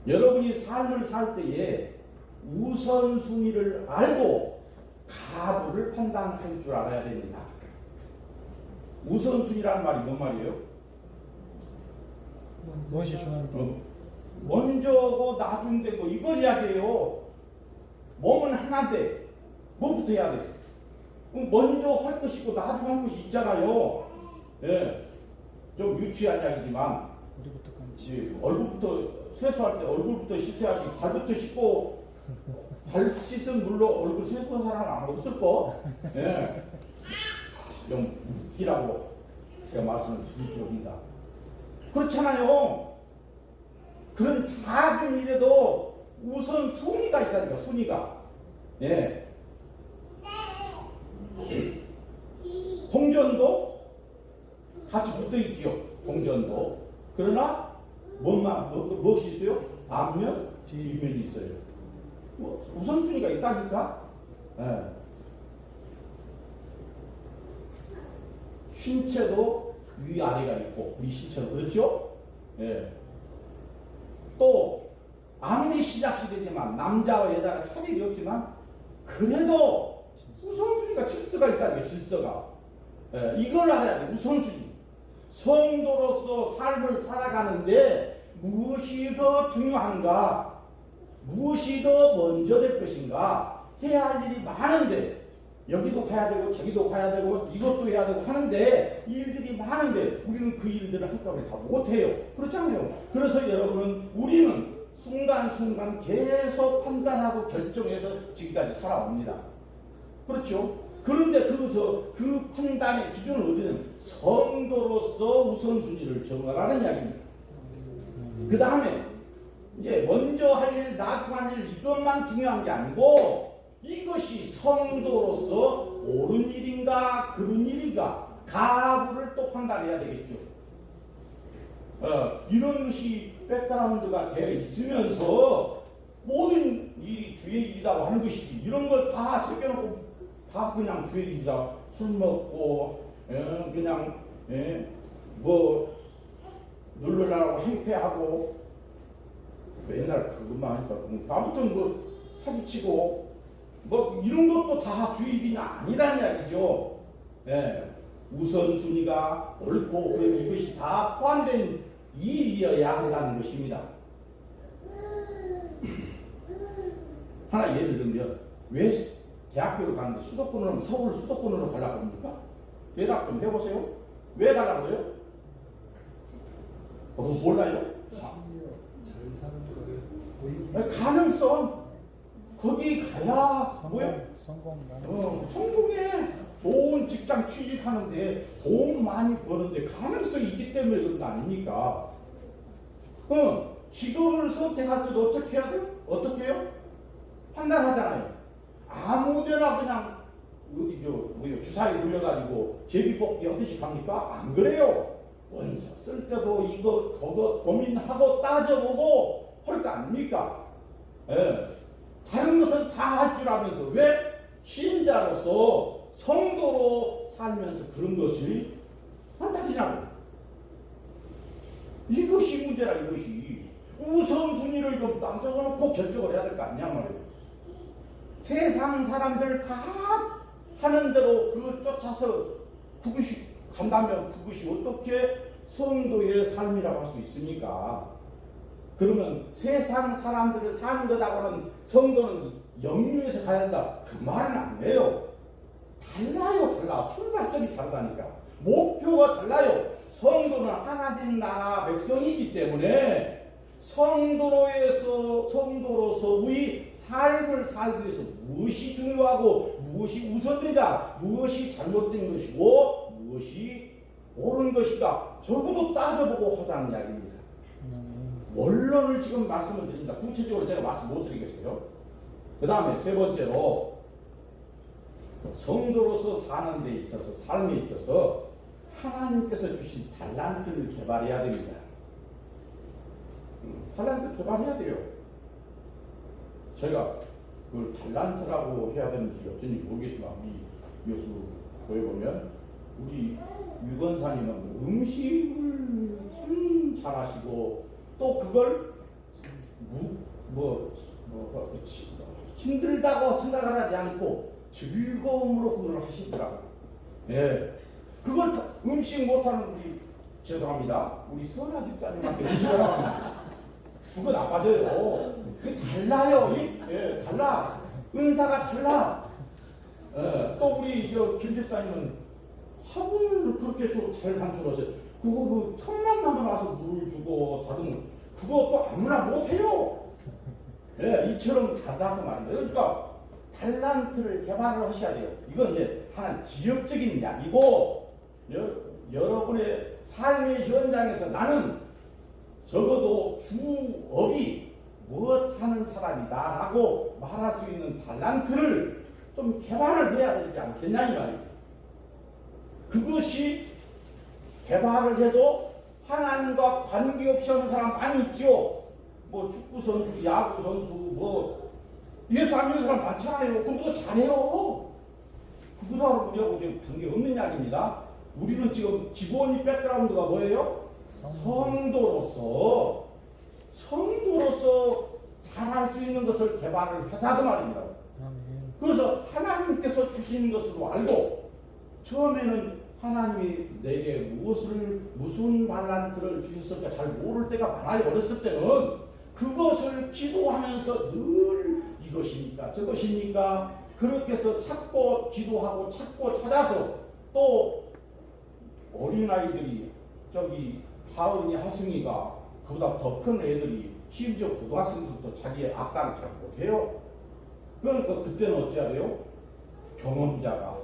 여러분이 삶을 살 때에 우선순위를 알고 가부를 판단할 줄 알아야 됩니다. 우선순위라는 말이 뭔 말이에요? 무엇이 중요한가? 먼저고 나중되고 이걸 이야기해요. 몸은 하나인데 뭐부터 해야 돼? 먼저 할 것이 있고 나중 할 것이 있잖아요. 예, 좀 유치한 이야기지만 얼굴부터 세수할 때 얼굴부터 씻어야지. 발부터 씻고 발 씻은 물로 얼굴 세수한 사람은 아무도 없을 거. 예, 좀 웃기라고 제가 말씀을 드립니다. 그렇잖아요. 그런 작은 일에도 우선 순위가 있다니까, 순위가. 예. 동전도 같이 붙어 있지요. 동전도. 그러나 무엇이 있어요? 앞면, 뒷면이 있어요. 우선순위가 있다니까. 예. 신체도 위아래가 있고 우리 신처럼 그렇죠? 예. 또 아무리 신약 시대지만 남자와 여자가 차별이 없지만 그래도 우선순위가 질서가 있다는 게 질서가. 예, 이걸 알아야 돼. 우선순위. 성도로서 삶을 살아가는데 무엇이 더 중요한가? 무엇이 더 먼저 될 것인가? 해야 할 일이 많은데 여기도 가야 되고 저기도 가야 되고 이것도 해야 되고 하는데 일들이 많은데 우리는 그 일들을 한꺼번에 다 못해요. 그렇잖아요. 그래서 여러분은 우리는 순간순간 계속 판단하고 결정해서 지금까지 살아옵니다. 그렇죠? 그런데 그것서 그 판단의 기준은 어디는 성도로서 우선순위를 정하라는 이야기입니다. 그 다음에 이제 먼저 할 일, 나중 할 일 이것만 중요한 게 아니고 이것이 성도로서 옳은 일인가 그른 일인가 가부를 또 판단해야 되겠죠. 이런 것이 백그라운드가 되어 있으면서 모든 일이 주의 일이라고 하는 것이지 이런 걸 다 제껴놓고 다 그냥 주의 일이다 술 먹고 그냥 뭐 놀러라고 행패하고 맨날 그것만 하니까 아무튼 뭐 사기치고 뭐 이런 것도 다 주의일이 아니라는 이야기죠. 네. 우선순위가 옳고 그럼 이것이 다 포함된 일이어야 한다는 것입니다. 하나 예를 들면 왜 대학교를 가는데 수도권으로 서울 수도권으로 가려고 합니까? 대답 좀 해보세요. 왜 가려고 해요? 몰라요? 가능성 거기 가야 뭐요? 성공해. 좋은 직장 취직하는데 돈 많이 버는데 가능성이 있기 때문에 그런 거 아닙니까? 직업을 선택할 때도 어떻게 해야 돼요? 어떻게 해요? 판단하잖아요. 아무데나 그냥 어디 뭐요 주사위 돌려가지고 제비뽑기 하듯이 갑니까? 안 그래요. 원서 쓸 때도 이거 저거 고민하고 따져보고 할 거 아닙니까? 예. 다른 것은 다 할 줄 알면서 왜 신자로서 성도로 살면서 그런 것이 안 따지냐고. 이것이 문제라. 이것이 우선순위를 좀 따져놓고 결정을 해야 될 거 아니냐 말이에요. 세상 사람들 다 하는 대로 그걸 쫓아서 그것이 간다면 그것이 어떻게 성도의 삶이라고 할 수 있습니까? 그러면 세상 사람들을 사는 거다고는 성도는 영유에서 가야 한다. 그 말은 안 해요. 달라요. 달라. 출발점이 다르다니까. 목표가 달라요. 성도는 하나님 나라 백성이기 때문에 성도로서의 삶을 살기 위해서 무엇이 중요하고 무엇이 우선되냐, 무엇이 잘못된 것이고 무엇이 옳은 것이다. 적어도 따져보고 하자는 이야기입니다. 원론을 지금 말씀을 드립니다. 구체적으로 제가 말씀 못 드리겠어요. 그 다음에 세 번째로 성도로서 사는 데 있어서 삶에 있어서 하나님께서 주신 달란트를 개발해야 됩니다. 달란트 개발해야 돼요. 제가 그걸 달란트라고 해야 되는지 어쩐지 모르겠지만 우리 교수 보여보면 우리 유건사님은 음식을 참 잘하시고 또 그걸 힘들다고 생각을 하지 않고 즐거움으로 그걸 하시더라고요. 예. 그걸 음식 못하는 우리 죄송합니다. 우리 선아 집사님한테 음식을 하면 그거 나빠져요. 그게 달라요. 예, 달라. 은사가 달라. 예, 또 우리 김 집사님은 화분을 그렇게 좀 잘 간수하세요. 그거 틈만 나고 나서 물을 주고 다듬는 그것도 아무나 못해요. 예, 이처럼 다르다고 말입니다. 그러니까 달란트를 개발을 하셔야 돼요. 이건 이제 하나 지역적인 이야기고 여러분의 삶의 현장에서 나는 적어도 주업이 무엇하는 사람이다 라고 말할 수 있는 달란트를 좀 개발을 해야 되지 않겠냐 이 말입니다. 그것이 개발을 해도 하나님과 관계없이 하는 사람 많이 있죠. 뭐 축구선수, 야구선수, 뭐 예수 안 믿는 사람 많잖아요. 그것도 잘해요. 그거도 하고 우리하고 지금 관계없는 이야기입니다. 우리는 지금 기본이 백그라운드가 뭐예요? 성도로서 잘할 수 있는 것을 개발을 하자고 말입니다. 아멘. 그래서 하나님께서 주신 것으로 알고 처음에는 하나님이 내게 무슨 달란트를 주셨을까 잘 모를 때가 많아요. 어렸을 때는 그것을 기도하면서 늘 이것입니까 저것입니까 그렇게 해서 찾고 기도하고 찾고 찾아서 또 어린아이들이 저기 하은이 하승이가 그보다 더 큰 애들이 심지어 고등학생들도 자기의 악감을 잘 못해요. 그러니까 그때는 어찌해야 돼요? 경험자가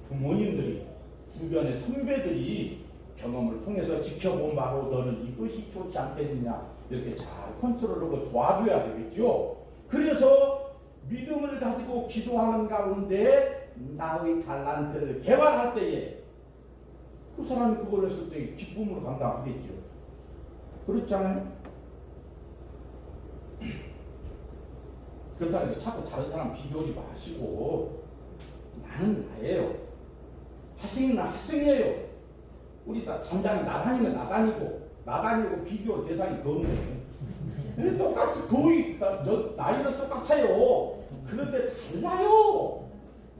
부모님들이 주변의 선배들이 경험을 통해서 지켜본 바로 너는 이것이 좋지 않겠느냐 이렇게 잘 컨트롤하고 도와줘야 되겠죠. 그래서 믿음을 가지고 기도하는 가운데 나의 달란트를 개발할 때에 그 사람이 그걸 했을 때 기쁨으로 감당하겠죠. 그렇잖아요. 그렇다고 해서 자꾸 다른 사람 비교하지 마시고 나는 나예요. 하승이는 하승이에요. 우리 다 잠자는 나단이면 나단이고 비교 대상이 그거네. 똑같이 거의 나이는 똑같아요. 그런데 달라요.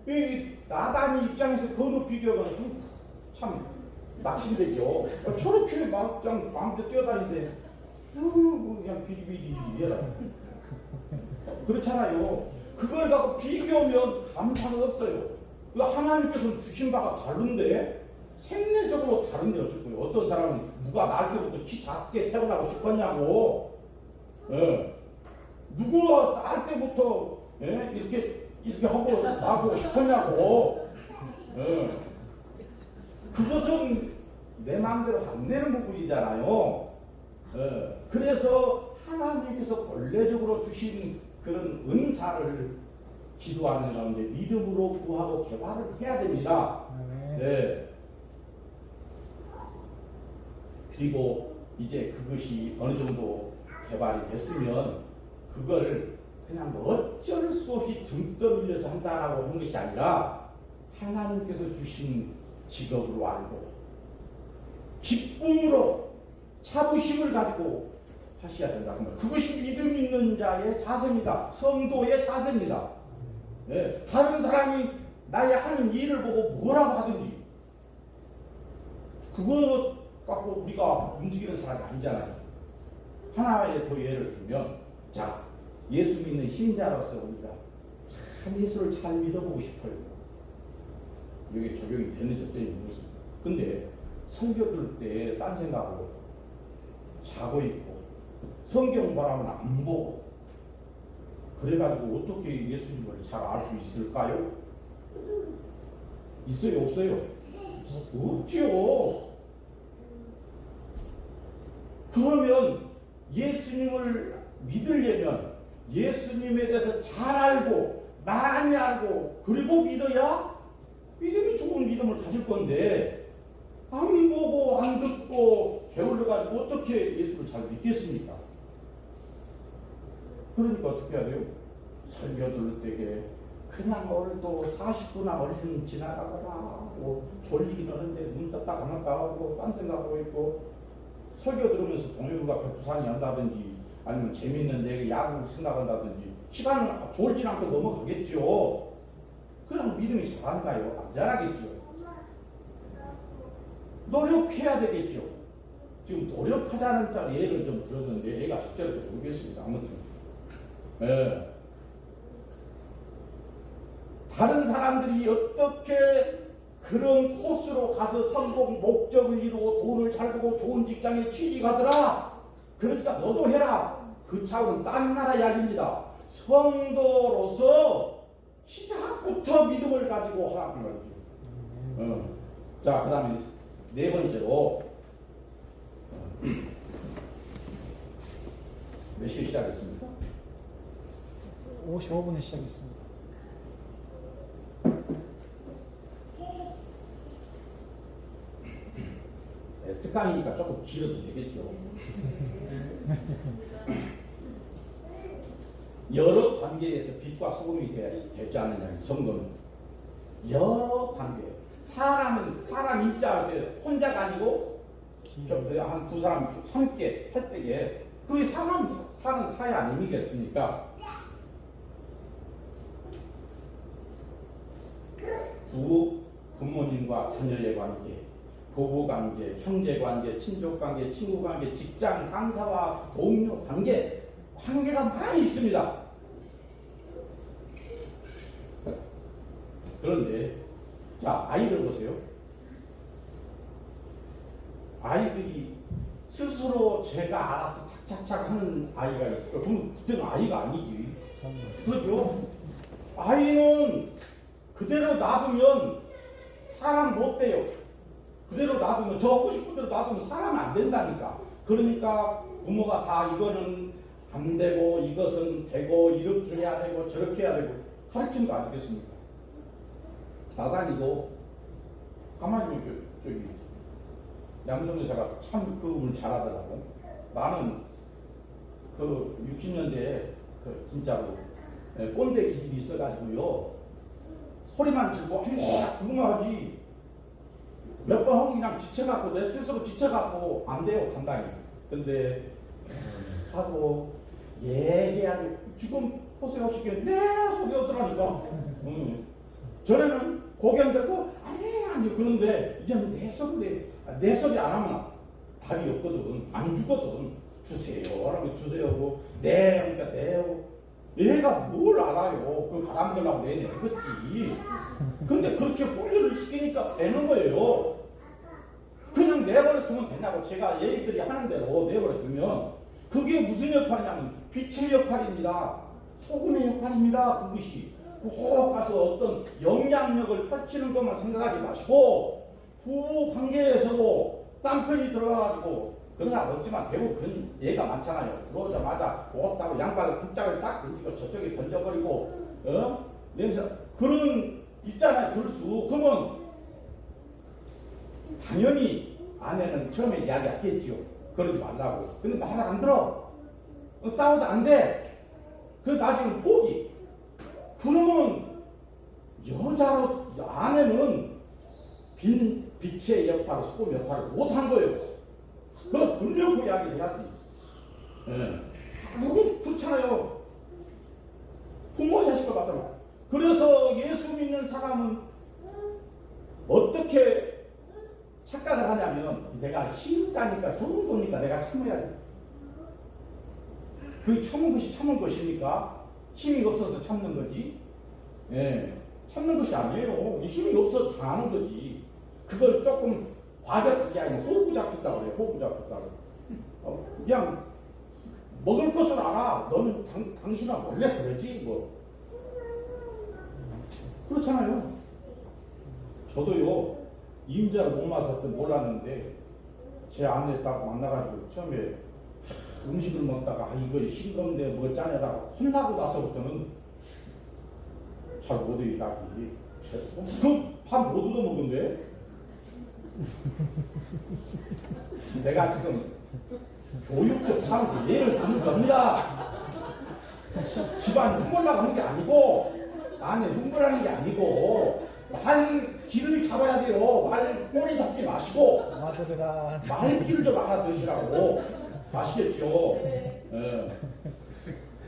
이 나단이 입장에서 건우 비교가 참 낙심되죠. 저렇게 막 그냥 마음대로 뛰어다니는데 그냥 비리비리 해라. 그렇잖아요. 그걸 갖고 비교하면 감사가 없어요. 하나님께서 주신 바가 다른데 생리적으로 다른데 어쩌고요. 어떤 사람은 누가 날 때부터 키 작게 태어나고 싶었냐고. 예. 누구가 날 때부터 예? 이렇게 하고 나고 싶었냐고. 예. 그것은 내 마음대로 안 되는 부분이잖아요. 예. 그래서 하나님께서 본래적으로 주신 그런 은사를 기도하는 가운데 믿음으로 구하고 개발을 해야 됩니다. 네. 그리고 이제 그것이 어느 정도 개발이 됐으면 그걸 그냥 어쩔 수 없이 등 떠밀려서 한다라고 하는 것이 아니라 하나님께서 주신 직업으로 알고 기쁨으로 자부심을 가지고 하셔야 된다. 그것이 믿음 있는 자의 자세입니다. 성도의 자세입니다. 네. 다른 사람이 나의 하는 일을 보고 뭐라고 하든지 그거 갖고 우리가 움직이는 사람이 아니잖아요. 하나의 더 예를 들면 자 예수 믿는 신자로서 우리가 참 예수를 잘 믿어보고 싶어요. 여기 적용이 되는지 어쩐지 모르겠습니다. 근데 설교 들을 때 딴 생각하고 자고 있고 성경 바라면 안 보고 그래가지고 어떻게 예수님을 잘 알 수 있을까요? 있어요? 없어요? 없지요. 그러면 예수님을 믿으려면 예수님에 대해서 잘 알고 많이 알고 그리고 믿어야 믿음이 좋은 믿음을 가질 건데 안 보고 안 듣고 게을러가지고 어떻게 예수를 잘 믿겠습니까? 그러니까 어떻게 해야 돼요? 설교 들을 때에 그냥 오늘도 40분이나 얼른 지나가거나 뭐 졸리긴 하는데 눈 떴다 감았다 하고 딴 생각하고 있고 설교 들으면서 동료가 백두산이 한다든지 아니면 재밌는 내 야구 생각한다든지 시간은 졸지 않고 넘어가겠죠. 그럼 믿음이 잘한가요? 안 잘하겠죠. 노력해야 되겠죠. 지금 노력하자는 짤 예를 좀 들었는데 얘가 적절할지 모르겠습니다. 아무튼 예. 다른 사람들이 어떻게 그런 코스로 가서 성공 목적을 이루고 돈을 잘 벌고 좋은 직장에 취직하더라. 그러니까 너도 해라. 그 차원은 딴 나라 이야기입니다. 성도로서 시작부터 믿음을 가지고 하라는 거죠. 자, 그 다음에 네 번째로 몇 시에 시작했습니까? 55분에 시작했습니다. 특강이니까 조금 길어도 되겠죠. 여러 관계에서 빛과 소금이 되지 않느냐, 성도는. 여러 관계. 사람 인자 할 때 혼자가 아니고 한 두 사람 함께 할 때에 그게 사람 사는 사이 아니겠습니까? 부모님과 자녀의 관계, 부부 관계, 형제 관계, 친족 관계, 친구 관계, 직장 상사와 동료 관계가 많이 있습니다. 그런데 자, 아이들 보세요. 아이들이 스스로 제가 알아서 착착착 하는 아이가 있을까? 그럼 그때는 아이가 아니지. 그렇죠? 아이는 그대로 놔두면 사람 못 돼요. 그대로 놔두면 저 하고 싶은 대로 놔두면 사람 안 된다니까. 그러니까 부모가 다 이거는 안 되고 이것은 되고 이렇게 해야 되고 저렇게 해야 되고 가르치는 거 아니겠습니까? 나다니고 가만히 저기 양성 여사가 참 그걸 잘하더라고. 나는 그 60년대에 그 진짜로 꼰대 기질이 있어가지고요. 소리만 지르고 그거만 하지. 몇 번 하고 그냥 지쳐갖고 내 스스로 지쳐갖고 안 돼요 간단히. 근데 하고 얘기하고 지금 보세요 시계 내 소리 오더라니까. 전에는 고개 안 들고 아니 그런데 이제는 내 소리 안 하면 답이 없거든. 안 주거든. 주세요 하라고 주세요 하고 네 하니까 네 하고 얘가 뭘 알아요. 그 바람들라고 내겠지. 근데 그렇게 훈련을 시키니까 되는 거예요. 그냥 내버려 두면 되냐고. 제가 얘들이 하는 대로 내버려 두면 그게 무슨 역할이냐면 빛의 역할입니다. 소금의 역할입니다. 그것이 꼭 가서 어떤 영향력을 펼치는 것만 생각하지 마시고 부부 관계에서도 남편이 들어가가지고 그런 사람 없지만 대부분 그런 예가 많잖아요. 들어오자마자 옷 따고 양발을 쿵짝을 딱 던지고 저쪽에 던져버리고 냄새 그런 있잖아요. 들수 그러면 당연히 아내는 처음에 이야기하겠죠. 그러지 말라고. 근데 말을 안 들어. 싸워도 안 돼. 그래서 나중에 포기. 그러면 여자로 아내는 빛의 역할을 소금 역할을 못한 거예요. 그거 분명히 이야기를 해야지. 그거 그렇잖아요. 부모 자식과 같잖아. 그래서 예수 믿는 사람은 어떻게 착각을 하냐면 내가 힘자니까 성도니까 내가 참아야지. 그 참은 것이니까 힘이 없어서 참는 거지. 참는 것이 아니에요. 힘이 없어서 당하는 거지. 그걸 조금 과격하게 아니면 호구 잡혔다고 그래요. 호구 잡혔다고. 그냥 먹을 것을 알아. 너는 당신아 원래 그러지 뭐. 그렇잖아요. 저도요 임자를 못 맞았을 때 몰랐는데 제 아내 딱 만나가지고 처음에 음식을 먹다가 이거 싱겁네 뭐 짜냐다가 혼나고 나서부터는 잘 못 얘기하기. 그 밥 못 얻어 먹은데 내가 지금 교육적 차원에서 예를 드는 겁니다. 집안 흉물라고 하는 게 아니고 아내 흉물하는 게 아니고 말 길을 잡아야 돼요. 말 꼬리 잡지 마시고 말귀를 좀 알아들으시라고. 아시겠죠?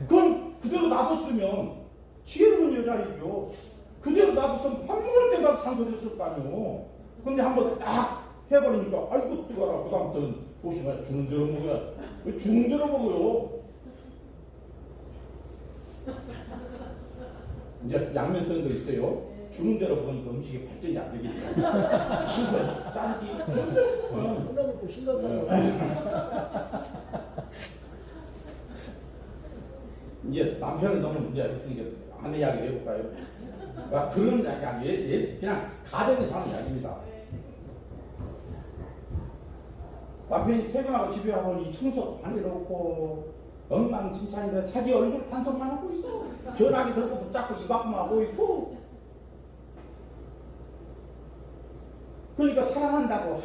그건 그대로 놔뒀으면 지혜로운 여자이죠. 그대로 놔뒀으면 밥 먹을 때마다 잔소리 했을 거 아니에요. 근데 한번 딱 해버리니까 아이고 뜨거라. 그 다음부터는 조심해. 주는 대로 먹어야. 왜 주는 대로 먹어요? 이제 양면 쓰는 거 있어요. 주는 대로 먹으니까 음식이 발전이 안 되겠죠. 신거 짠지. 쏟아 먹고 싱겁다고. 이제 남편을 너무 문제가 있으니까 아내 이야기 해볼까요? 그러니까 그런 이야기 아니에요. 그냥 가정에서 하는 이야기입니다. 남편이 퇴근하고 집에 와보니 청소 안 해놓고 엉망진창인데 자기 얼굴 단속만 하고 있어. 전화기 들고 붙잡고 입 아프면 하고 있고. 그러니까 사랑한다고.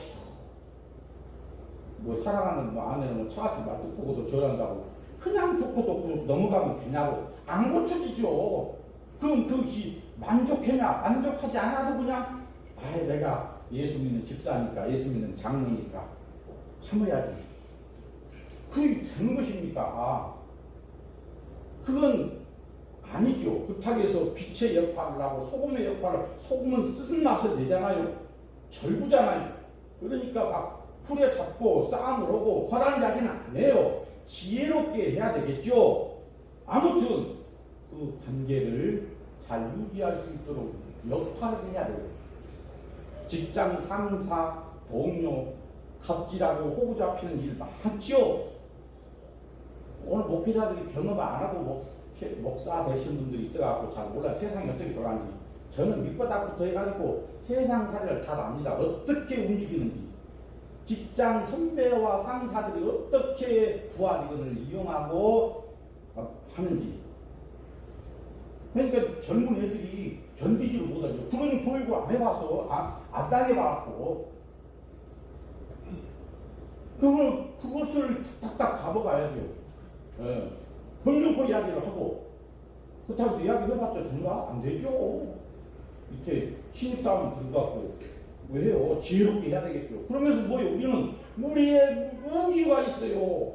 뭐 사랑하는 뭐 아내는 뭐 차갑게 말 듣고도 저런다고 그냥 좋고 좋고 넘어가면 되냐고. 안 고쳐지죠. 그럼 그것이 만족하냐? 만족하지 않아도 그냥 아, 내가 예수 믿는 집사니까, 예수 믿는 장로니까 참아야지. 그게 되는 것입니까? 아, 그건 아니죠. 그렇다고 해서 빛의 역할을 하고 소금의 역할을, 소금은 쓴 맛을 내잖아요. 절구잖아요. 그러니까 막 후려잡고 싸움을 하고 화난 이야기는 안 해요. 지혜롭게 해야 되겠죠. 아무튼 그 관계를 잘 유지할 수 있도록 역할을 해야 돼요. 직장 상사, 동료, 갑질하고 호구 잡히는 일 많죠. 오늘 목회자들이 경험 안 하고 목사 되신 분들이 있어갖고 잘 몰라요. 세상이 어떻게 돌아가는지. 저는 밑바닥부터 해가지고 세상살이를 다 압니다. 어떻게 움직이는지. 직장 선배와 상사들이 어떻게 부하직원을 이용하고 하는지. 그러니까 젊은 애들이 견디지를 못하죠. 그런 교육을 안 해봐서 안 당해봐갖고 그것을 딱딱 잡아가야죠. 예. 법령고 이야기를 하고 그렇다고 해서 이야기 해봤자 된가? 안 되죠. 이렇게 신입사원 들어가고 왜 해요? 지혜롭게 해야 되겠죠. 그러면서 뭐예요? 우리는 우리의 무기가 있어요.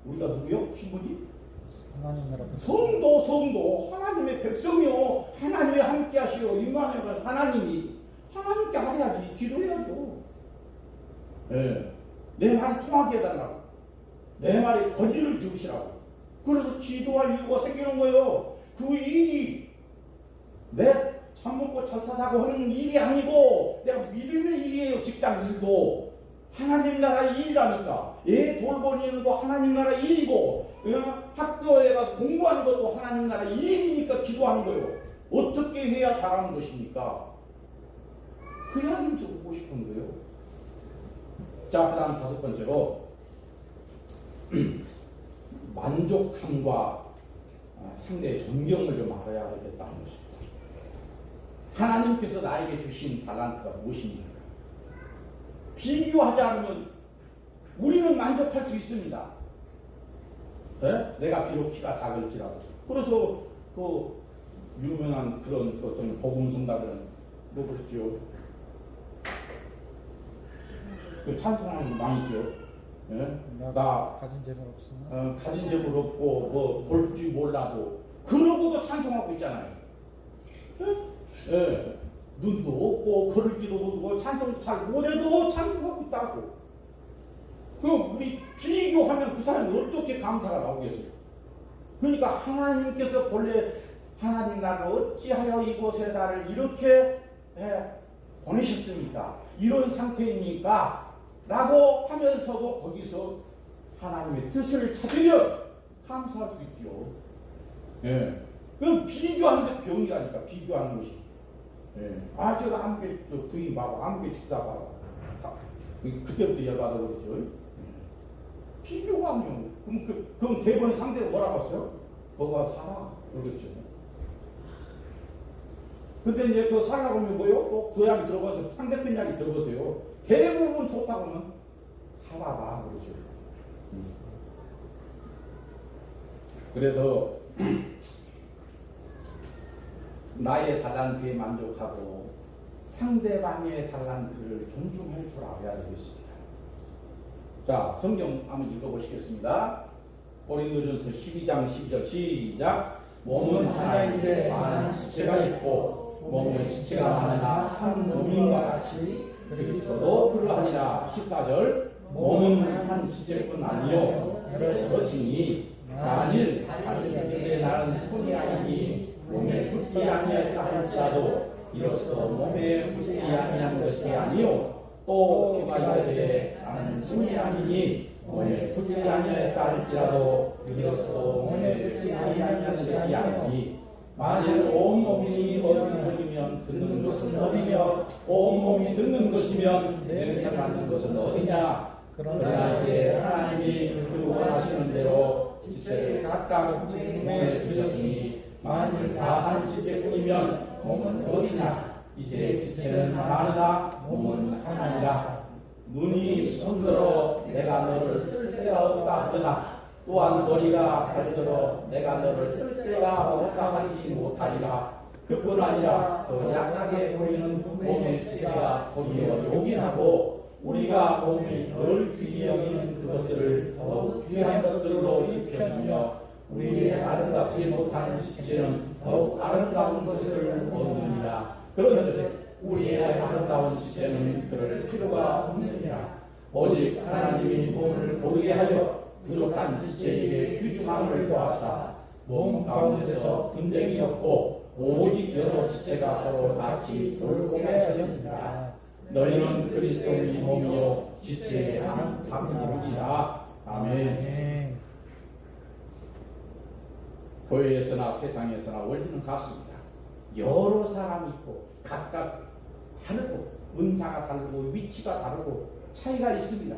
우리가 누구요? 신부님? 하나님 나라 성도 하나님의 백성이요. 하나님의 함께 하시오. 임마누엘 하나님이 하나님께 하려야지. 기도해야죠. 예. 내 말이 통하게 해달라고. 내 말에 권위를 주시라고. 그래서 기도할 이유가 생기는 거예요. 그 일이 내 밥 먹고 잘 사자고 하는 일이 아니고 내가 믿음의 일이에요. 직장 일도 하나님 나라 일이라니까. 애 돌보는 거 하나님 나라 일이고 학교에 가서 공부하는 것도 하나님 나라 일이니까 기도하는 거예요. 어떻게 해야 잘하는 것입니까? 그 이야기를 좀 보고 싶은 거예요. 자, 그 다음 다섯 번째로 만족함과 상대의 존경을 좀 알아야 되겠다는 것입니다. 하나님께서 나에게 주신 달란트가 무엇입니까? 비교하지 않으면 우리는 만족할 수 있습니다. 네? 내가 비록 키가 작을지라도. 그래서 그 유명한 그런 어떤 복음성가들은 뭐 그랬죠? 그 찬송하는 망이죠. 예? 나 가진 재물 없으면 가진 재물 없고 뭐 볼 줄 몰라도 그러고도 찬송하고 있잖아요. 예? 눈도 없고 걸을지도 모르고 찬송 잘 못해도 찬송하고 있다고. 그 우리 비교하면 그 사람이 어떻게 감사가 나오겠어요? 그러니까 하나님께서 본래 하나님 나를 어찌하여 이곳에 나를 이렇게 보내셨습니까? 이런 상태입니까? 라고 하면서도 거기서 하나님의 뜻을 찾으면 감사할 수 있죠. 예. 그럼 비교하는데 병이라니까, 비교하는 것이. 예. 아, 제가 아무개 부인 봐봐, 아무개 직사 봐봐. 그때부터 열받아 버리죠. 예. 비교가 아니요. 그럼 대번에 상대가 뭐라고 했어요? 너가 살아. 그러겠죠. 근데 이제 그 살라고 하면 뭐요? 또 그 이야기 들어봐서 상대편 이야기 들어보세요. 대부분 좋다고 하면 살아봐. 그러죠. 그래서 나의 달란트에 만족하고 상대방의 달란트를 존중할 줄 알아야 되겠습니다. 자, 성경 한번 읽어보시겠습니다. 고린도전서 12장 12절 시작. 몸은 하나인데 많은 지체가 있고 몸의 지체가 많으나 한 몸인과 같이 그리스도도 그러하니라. 14절. 몸은 한 지체뿐 아니요 그것이니 만일 다른데 나는 손이 아니니 몸에 붙지 아니하였다 할지라도 이로써 몸에 붙지 아니한 것이 아니요 또 귀가 이르되 나는 손이 아니니 몸에 붙지 아니하였다 할지라도 이로써 몸에 붙지 아니한 것이 아니니 만일 온몸이 어디면 듣는 것은 어디며 온몸이 듣는 것이면 냄새 맡는 것은 어디냐. 그러나 이제 하나님이 그 원하시는 대로 지체를 각각 몸에 주셨으니 만일 다 한 지체뿐이면 몸은 어디냐. 이제 지체는 많으나 몸은 하나니라. 눈이 손들어 내가 너를 쓸 데가 없다 하더나 또한 머리가 발들어 내가 너를 쓸 데가 없다 하지 못하리라. 그뿐 아니라 더 약하게 보이는 몸의 지체가 도리어 요긴하고 우리가 몸이 덜 귀히 여기는 그것들을 더욱 귀한 것들로 입혀주며 우리의 아름답지 못한 지체는 더욱 아름다운 것을 얻느니라. 그런즉 우리의 아름다운 지체는 그럴 필요가 없느니라. 오직 하나님이 몸을 고르게 하여 부족한 지체에게 귀중함을 더하사 몸 가운데서 분쟁이 없고 오직 여러 지체가 서로 같이 돌보게 하셨느니라. 너희는 그리스도의 몸이요 지체의 한 바퀴이라. 아멘. 교회에서나 세상에서나 원리는 같습니다. 여러 사람이 있고 각각 다르고 은사가 다르고 위치가 다르고 차이가 있습니다.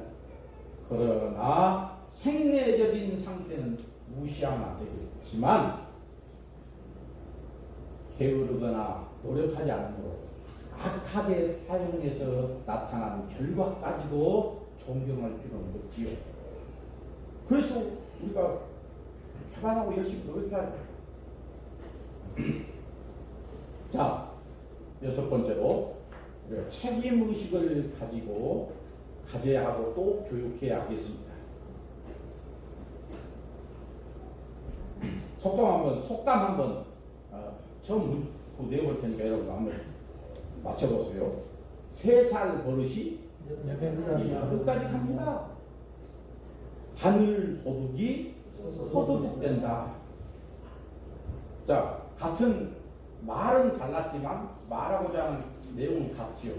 그러나 생애적인 상태는 무시하면 안 되겠지만 게으르거나 노력하지 않으므로 악하게 사용해서 나타난 결과까지도 존경할 필요는 없지요. 그래서 우리가 개발하고 열심히 노력해야 돼요. 자, 여섯 번째로 책임의식을 가지고 가져야 하고 또 교육해야 하겠습니다. 속담 한번 처음 내볼 테니까 여러분 한번 맞춰보세요. 3살 버릇이 끝까지 갑니다. 하늘 도둑이 소도둑 된다. 자, 같은 말은 달랐지만 말하고자 하는 내용은 같지요.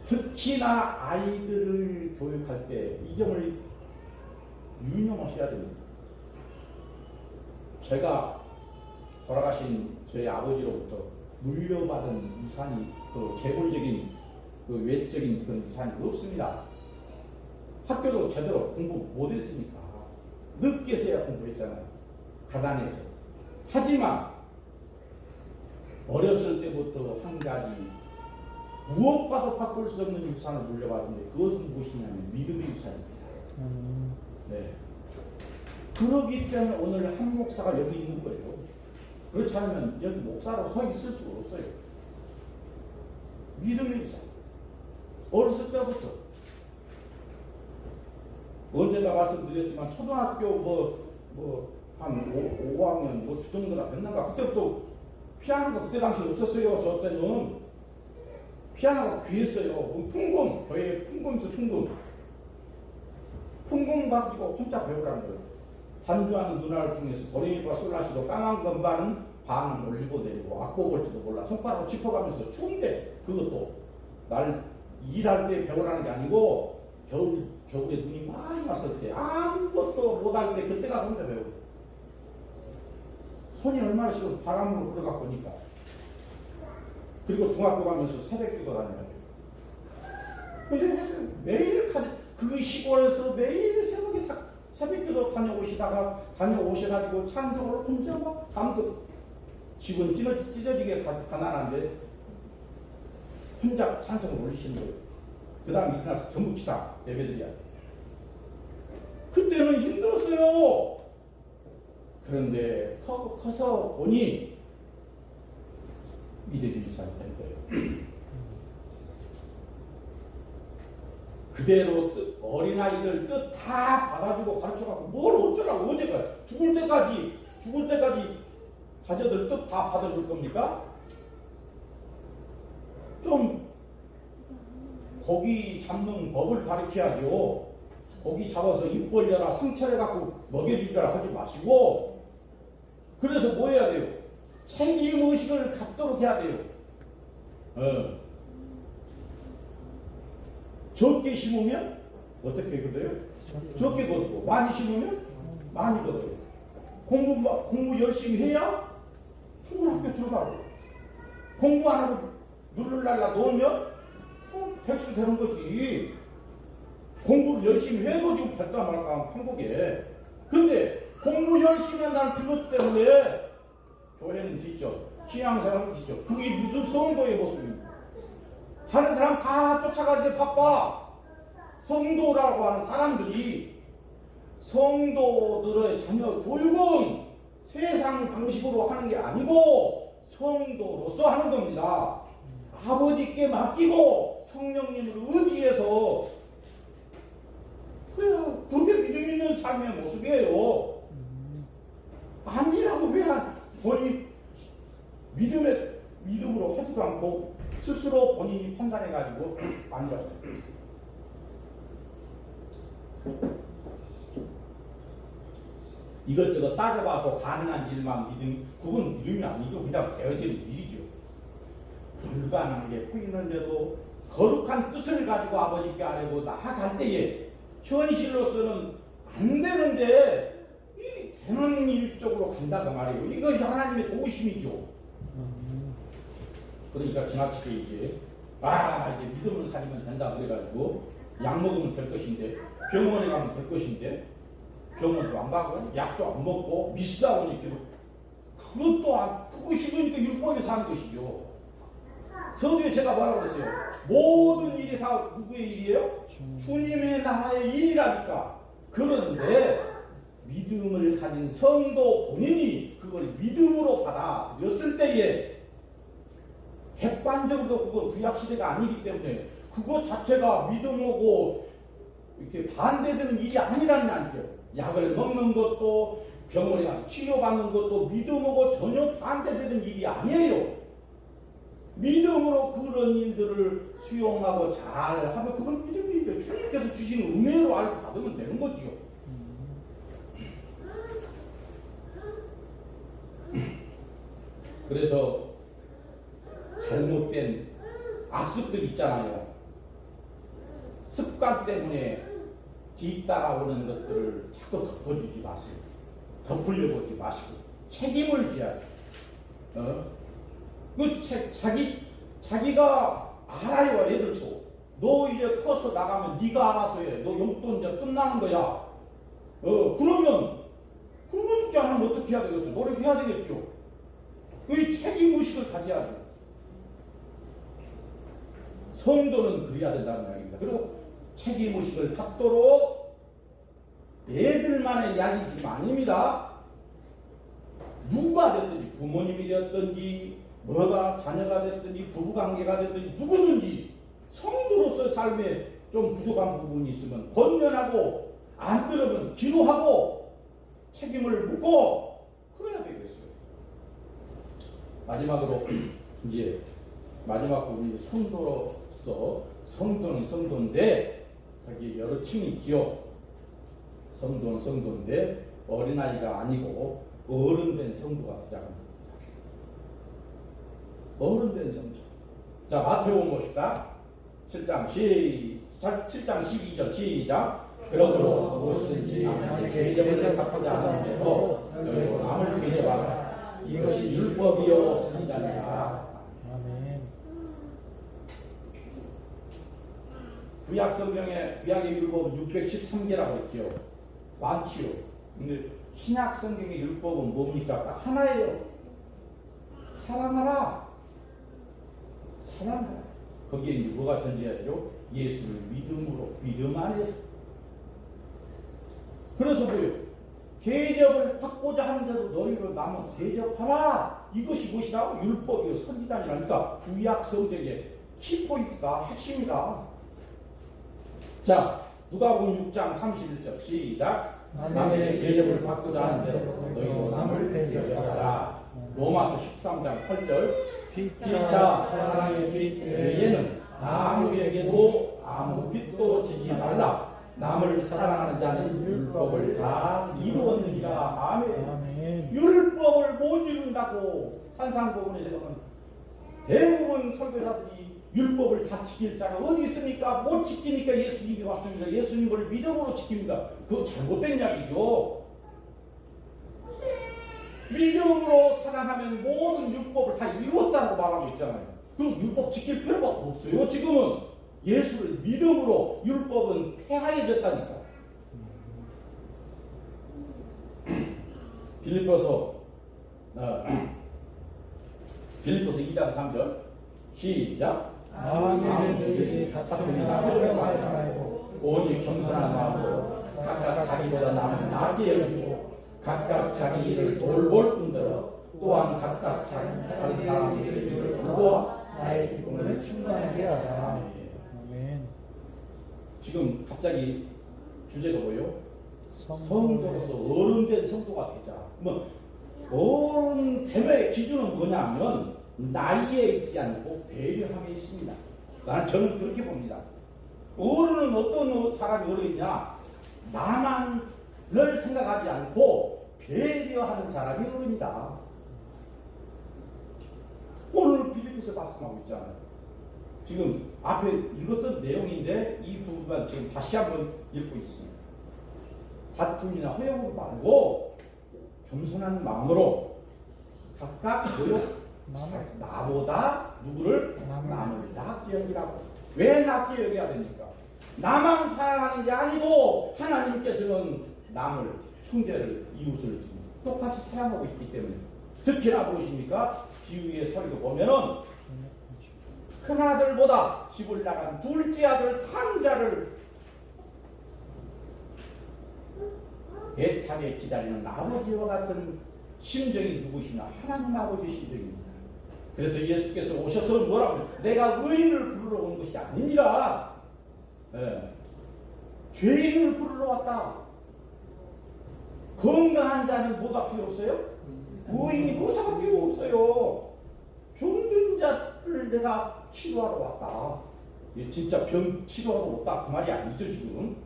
특히나 아이들을 교육할 때 이 점을 유념하셔야 됩니다. 제가 돌아가신 저희 아버지로부터 물려받은 유산이 그 계골적인 그 외적인 그런 유산이 없습니다. 학교도 제대로 공부 못했으니까 늦게서야 공부했잖아요. 가난해서. 하지만 어렸을 때부터 한 가지 무엇과도 바꿀 수 없는 유산을 물려받은데 그것은 무엇이냐면 믿음의 유산입니다. 네. 그러기 때문에 오늘 한 목사가 여기 있는 거예요. 그렇지 않으면 여기 목사로 서 있을 수가 없어요. 믿음의 유산. 어렸을 때부터 언제나 말씀드렸지만 초등학교 한 5학년 주정도나 됐는가 그때부터 피아노가 그때 당시 없었어요. 저 때는 피아노가 귀했어요. 풍금, 교회에 풍금에서 풍금 가지고 혼자 배우라는 거예요. 반주하는 누나를 통해서 도레미파 솔라시도 까만 건반은 반은 올리고 내리고 악보 볼지도 몰라 손가락으로 짚어가면서 추운데 그것도 날 일할 때 배우라는 게 아니고 겨울에 눈이 많이 왔을 때 아무것도 못할 때 그때 가서 혼자 배우고 손이 얼마나 싫어 바람으로 흘러갖고 오니까 그리고 중학교 가면서 새벽기도 다녀야 돼요. 근데 매일 그 시골에서 매일 새벽기도 다녀오셔가지고 찬송을 혼자 막 밤도 집은 찢어지게 가난한데 혼자 찬송을 올리시는 거예요. 그 다음에 일어나서 전부 기사 예배드려야 돼요. 그때는 힘들었어요. 그런데 커서 보니 믿음의 유산이 된 거예요. 그대로 어린아이들 뜻 다 받아주고 가르쳐갖고 뭘 어쩌라고 어제가 죽을 때까지 자녀들 뜻 다 받아줄 겁니까? 좀 고기 잡는 법을 가르쳐야죠. 고기 잡아서 입 벌려라 상처해갖고 먹여주자 하지 마시고 그래서 뭐 해야 돼요? 책임의식을 갖도록 해야 돼요. 적게 심으면 어떻게 거둬요? 적게 거두고 많이 심으면 많이 거둬요. 공부 열심히 해야 좋은 학교 들어가고 공부 안 하고 누를랄라 놓으면 백수 되는 거지. 공부를 열심히 해도 지금 될까 말까 한국에. 근데 공부 열심히 한다는 그것 때문에 교회는 뒤져 신앙생활은 뒤져. 그게 무슨 성도의 모습입니까? 다른 사람 다 쫓아가는데 바빠. 성도라고 하는 사람들이 성도들의 자녀 교육은 세상 방식으로 하는 게 아니고 성도로서 하는 겁니다. 아버지께 맡기고 성령님을 의지해서 그래요. 그게 믿음 있는 삶의 모습이에요. 아니라고 왜 본인 믿음으로 하지도 않고 스스로 본인이 판단해가지고 아니라고. 이것저것 따져봐도 가능한 일만 믿음, 그건 믿음이 아니죠. 그냥 되어지는 일이죠. 불가능한 게 보이는데도 거룩한 뜻을 가지고 아버지께 아뢰고 나아갈 때에 현실로서는 안 되는데 이 되는 일 쪽으로 간다 그 말이에요. 이것이 하나님의 도우심이죠. 그러니까 지나치게 이제 믿음을 가지면 된다 그래가지고 약 먹으면 될 것인데 병원에 가면 될 것인데 병원도 안 가고 약도 안 먹고 미싸우니 그거 싫으니까 율법에 사는 것이죠. 서두에 제가 뭐라고 했어요? 모든 일이 다 누구의 일이에요? 주님의 나라의 일이라니까. 그런데 믿음을 가진 성도 본인이 그걸 믿음으로 받아들였을 때에 객관적으로 그거 구약시대가 아니기 때문에 그것 자체가 믿음하고 이렇게 반대되는 일이 아니라는 말이죠. 약을 먹는 것도 병원에 가서 치료받는 것도 믿음하고 전혀 반대되는 일이 아니에요. 믿음으로 그런 일들을 수용하고 잘하면 그건 믿음이죠. 주님께서 주신 은혜로 알고 받으면 되는 거지요. 그래서 잘못된 악습들 있잖아요. 습관 때문에 뒤따라오는 것들을 자꾸 덮어주지 마세요. 덮으려고 하지 마시고 책임을 져야죠. 자기가 알아요. 애들도 너 이제 커서 나가면 네가 알아서 해. 너 용돈 이제 끝나는 거야. 그러면 굶어 죽지 않으면 어떻게 해야 되겠어? 노력해야 되겠죠. 그 책임의식을 가져야 돼. 성도는 그래야 된다는 이야기입니다. 그리고 책임의식을 갖도록 애들만의 이야기가 아닙니다. 누가 됐든지 부모님이 되었든지 뭐가 자녀가 됐든지 부부관계가 됐든지 누구든지 성도로서 삶에 좀 부족한 부분이 있으면 권면하고 안 들으면 기도하고 책임을 묻고 그래야 되겠어요. 마지막으로 이제 마지막 부분이 성도로서 성도는 성도인데 거기에 여러 층이 있죠. 성도는 성도인데 어린아이가 아니고 어른된 성도가 되자합니다. 어른된 성도. 자, 마태복음 봅시다. 7장 12절 시작. 그러므로 무엇이든지 남에게 대접을 갚고자 하는 대로 너희도 남을 대접하라. 이것이 율법이요 선지자니라. 아멘. 구약 성경에 구약의 율법은 613개라고 했죠. 많지요. 근데 신약 성경의 율법은 뭡니까? 딱 하나예요. 사랑하라. 사랑하라. 거기에 이제 뭐가 전제해야 되죠? 예수를 믿음으로, 믿음 안에서. 그래서 뭐예요? 대접을 받고자 하는 대로 너희를 남은 대접하라. 이것이 무엇이다? 율법이요 선지자니라니까. 구약 성경의 키포인트가 핵심이다. 자, 누가복음 6장 31절 시작. 남에게 대접을 받고자 하는 대로 너희도 남을 대접하라. 로마서 13장 8절 피차 사랑의 빛 외에는 아무에게도 아무 빛도 지지 말라. 남을 사랑하는 자는 율법을 다 이루었느니라. 아멘. 율법을 못 이룬다고 산상보훈에서는 대부분 설교자들이 율법을 다 지킬 자가 어디 있습니까? 못 지키니까 예수님이 왔습니다. 예수님을 믿음으로 지킵니다. 그거 잘못된 이야기죠. 믿음으로 사랑하면 모든 율법을 다 이루었다고 말하고 있잖아요. 그리고 율법 지킬 필요가 없어요. 지금은 예수를 믿음으로 율법은 폐하해졌다니까. 빌립보서 2장 3절 시작. 아멘들이 다툼이 나누려고 하지 말고 오직 겸손한 마음으로 각각 자기보다 남은 나게 여기고 각각 자기 일을 돌볼 뿐더러 또한 각각 다른 사람의 일을 보고 나의 기쁨을 충만하게 하라. 아멘. 지금 갑자기 주제가 뭐예요? 성도로서 어른된 성도가 되자. 뭐 어른됨의 기준은 뭐냐면 나이에 있지 않고 배려함에 있습니다. 저는 그렇게 봅니다. 어른은 어떤 사람이 어른이냐? 나만을 생각하지 않고 배려하는 사람이 어른이다. 오늘 빌립보서 말씀하고 있잖아요. 지금 앞에 읽었던 내용인데 이 부분만 지금 다시 한번 읽고 있습니다. 다툼이나 허영으로 말고 겸손한 마음으로 각각 나보다 누구를 남을 낫게 여기라고. 왜 낫게 여겨야 됩니까? 나만 사랑하는 게 아니고 하나님께서는 남을, 형제를, 이웃을 똑같이 사랑하고 있기 때문에. 특히나 보십니까? 비유의 서리도 보면은 큰 아들보다 집을 나간 둘째 아들 탕자를 애타게 기다리는 아버지와 같은 심정이 누구시나? 하나님 아버지의 심정입니다. 그래서 예수께서 오셔서 뭐라고? 내가 의인을 부르러 온 것이 아니니라. 죄인을 부르러 왔다. 건강한 자는 뭐가 필요 없어요? 의인이 의사가 필요 없어요. 병든 자를 내가 치료하러 왔다. 진짜 병 치료하러 왔다 그 말이 아니죠 지금.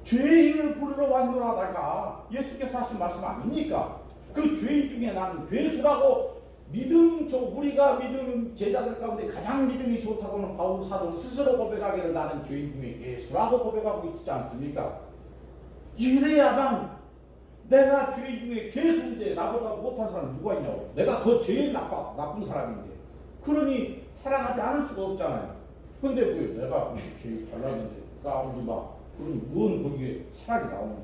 죄인을 부르러 왔노라다가 예수께서 하신 말씀 아닙니까? 그 죄인 중에 나는 괴수라고 우리가 믿음 제자들 가운데 가장 믿음이 좋다고는 바울 사도 스스로 고백하기를 나는 죄인 중에 괴수라고 고백하고 있지 않습니까? 이래야만 내가 죄인 중에 괴수인데 나보다 못한 사람이 누가 있냐고. 내가 더 제일 나쁜 사람인데. 그러니 사랑하지 않을 수가 없잖아요. 근데 왜 내가 죄인 잘났는데 까불지 마. 그럼 무언 거기에 사랑이 나옵니까?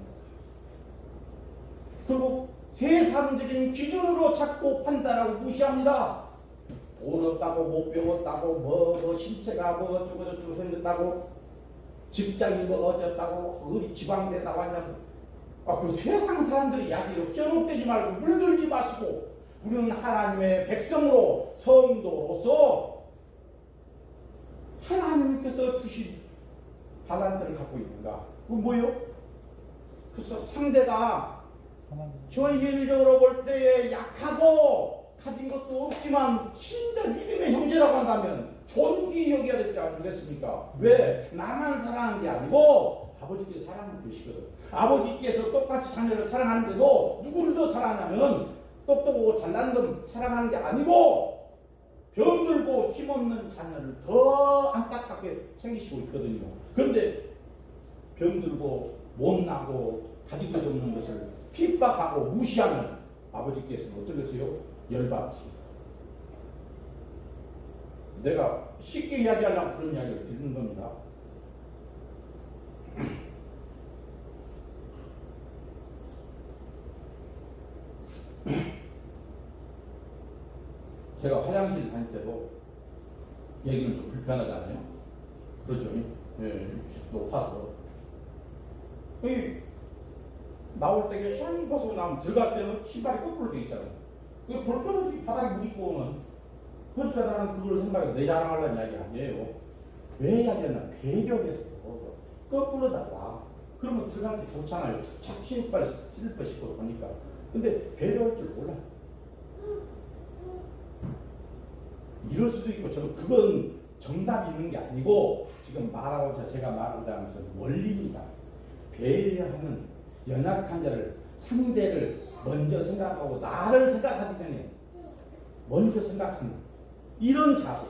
그리고 세상적인 기준으로 자꾸 판단하고 무시합니다. 돈 없다고 못 배웠다고 뭐 신체가 뭐 어쩌고 생겼다고 직장이 뭐 어쩌다고 어디 지방대 나왔냐고. 그 세상 사람들이 이야기로 껴놓대지 말고 물들지 마시고 우리는 하나님의 백성으로 성도로서 하나님께서 주신 달란트를 갖고 있는가? 그건 뭐예요? 그래서 상대가 현실적으로 볼 때에 약하고 가진 것도 없지만 진짜 믿음의 형제라고 한다면 존귀 여겨야 되지 않겠습니까? 왜? 나만 사랑하는 게 아니고 아버지께서 사랑하고 계시거든. 아버지께서 똑같이 자녀를 사랑하는데도 누구를 더 사랑하냐면 똑똑하고 잘난 놈 사랑하는 게 아니고 병들고 힘없는 자녀를 더 안타깝게 챙기시고 있거든요. 그런데 병들고 못나고 가진 것 없는 것을 핍박하고 무시하면 아버지께서는 어떠겠어요? 열받지. 내가 쉽게 이야기하려고 그런 이야기를 듣는 겁니다. 제가 화장실 다닐 때도 얘기는 좀 불편하잖아요. 그렇죠? 예, 높아서. 나올 때 샤닝 벗고 나면 들어갈 때는 신발이 거꾸로 돼 있잖아요. 볼거지 바닥에 물 있고 오면. 그러니까 나는 그걸 생각해서 내 자랑하려는 이야기 아니에요. 왜 이야기하냐? 배려해서 거꾸로 나와. 그러면 들어갈 때 좋잖아요. 착 신발 슬리퍼 신고 가니까. 근데 배려할 줄 몰라. 이럴 수도 있고 저는 그건 정답이 있는 게 아니고 지금 제가 말하고자 하는 것은 원리입니다. 배려하는 연약한 자를 상대를 먼저 생각하고 나를 생각하기 전에 먼저 생각하는 이런 자세.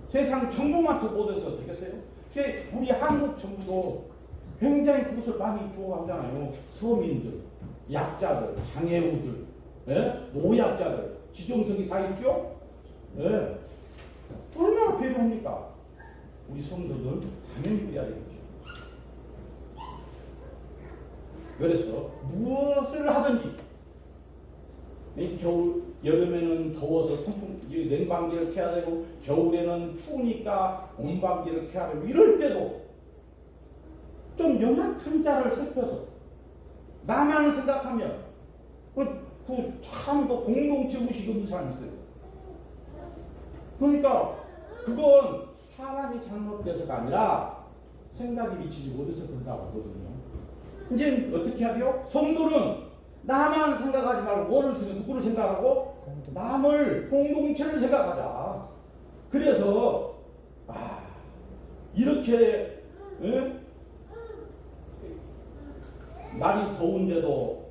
세상 정부만 더 보셔서 되겠어요? 우리 한국 정부도 굉장히 그것을 많이 좋아하잖아요. 서민들, 약자들, 장애우들, 노약자들, 지정석이 다 있죠? 얼마나 배려합니까? 우리 성도들 당연히 그래야 되겠죠. 그래서 무엇을 하든지 여름에는 더워서 냉방기를 켜야 되고 겨울에는 추우니까 온방기를 켜야 되고 이럴 때도 좀 어떤 연약한 자를 살펴서 나만 생각하면 참 공동체 의식 없는 사람이 있어요. 그러니까 그건 사람이 잘못돼서가 아니라 생각이 미치지 못해서 그런다고 하거든요. 이제 어떻게 하죠? 성도는 나만 생각하지 말고 누구를 생각하고 남을 공동체를 생각하자. 그래서 이렇게 날이 더운데도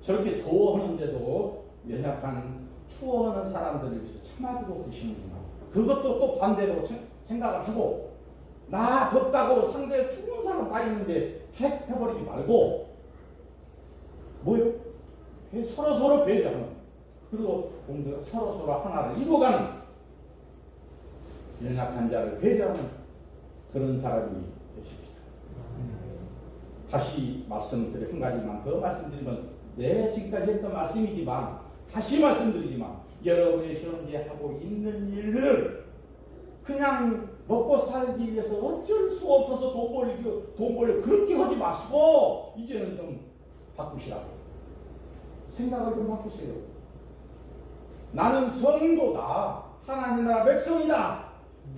저렇게 더워하는데도 연약한 추워하는 사람들을 위해서 참아주고 계시는구나. 그것도 또 반대로 생각을 하고 나 덥다고 상대에 추운 사람 다 있는데 해버리지 말고 서로 배려하는, 그리고 서로 하나를 이루어가는, 연약한 자를 배려하는 그런 사람이 되십시다. 다시 말씀드려 한 가지만 더 말씀드리면, 지금까지 했던 말씀이지만 다시 말씀드리지만, 여러분의 현재 하고 있는 일을 그냥 먹고 살기 위해서 어쩔 수 없어서 돈 벌려 그렇게 하지 마시고 이제는 좀 바꾸시라고. 생각을 좀 바꾸세요. 나는 성도다. 하나님 나라 백성이다.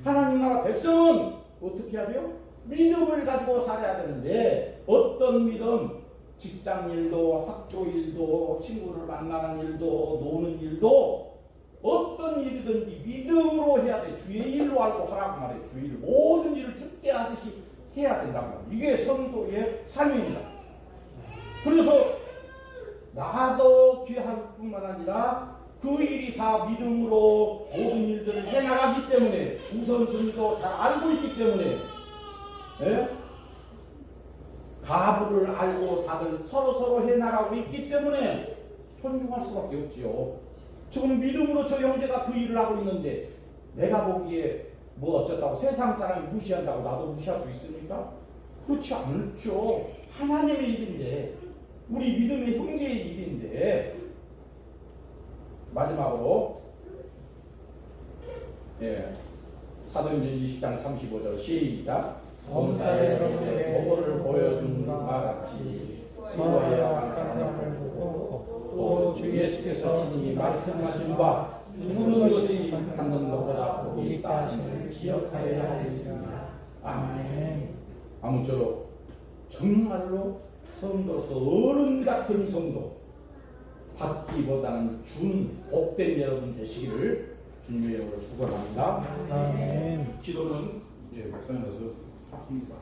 하나님 나라 백성은 어떻게 하죠? 믿음을 가지고 살아야 되는데, 어떤 믿음? 직장 일도, 학교 일도, 친구를 만나는 일도, 노는 일도, 어떤 일이든지 믿음으로 해야 돼. 주의 일로 알고 하라고 말해. 주의 일, 모든 일을 주께 하듯이 해야 된다고. 이게 성도의 삶입니다. 그래서 나도 귀할 뿐만 아니라 그 일이 다 믿음으로 모든 일들을 해나가기 때문에, 우선순위도 잘 알고 있기 때문에, 가부를 알고 다들 서로 해나가고 있기 때문에 존중할 수밖에 없지요. 지금 믿음으로 저 형제가 그 일을 하고 있는데 내가 보기에 어쩌다고 세상 사람이 무시한다고 나도 무시할 수 있습니까? 그렇지 않죠. 하나님의 일인데, 우리 믿음의 형제의 일인데. 마지막으로 사도행전 20장 35절 시작. 범사 여러분에게 보고를 보여준 바 같이 수고하여 감사함을 보고 또 주 예수께서 친히 말씀하신 바 주는 것이 받는 것보다 복이 있다 하심을 기억하여야 할지니라. 아멘. 아무쪼록 정말로 성도로서 어른 같은 성도, 받기보다는 주는 복된 여러분 되시기를 주님의 이름으로 축원합니다. 아멘. 기도는 목사님께서 하십니다.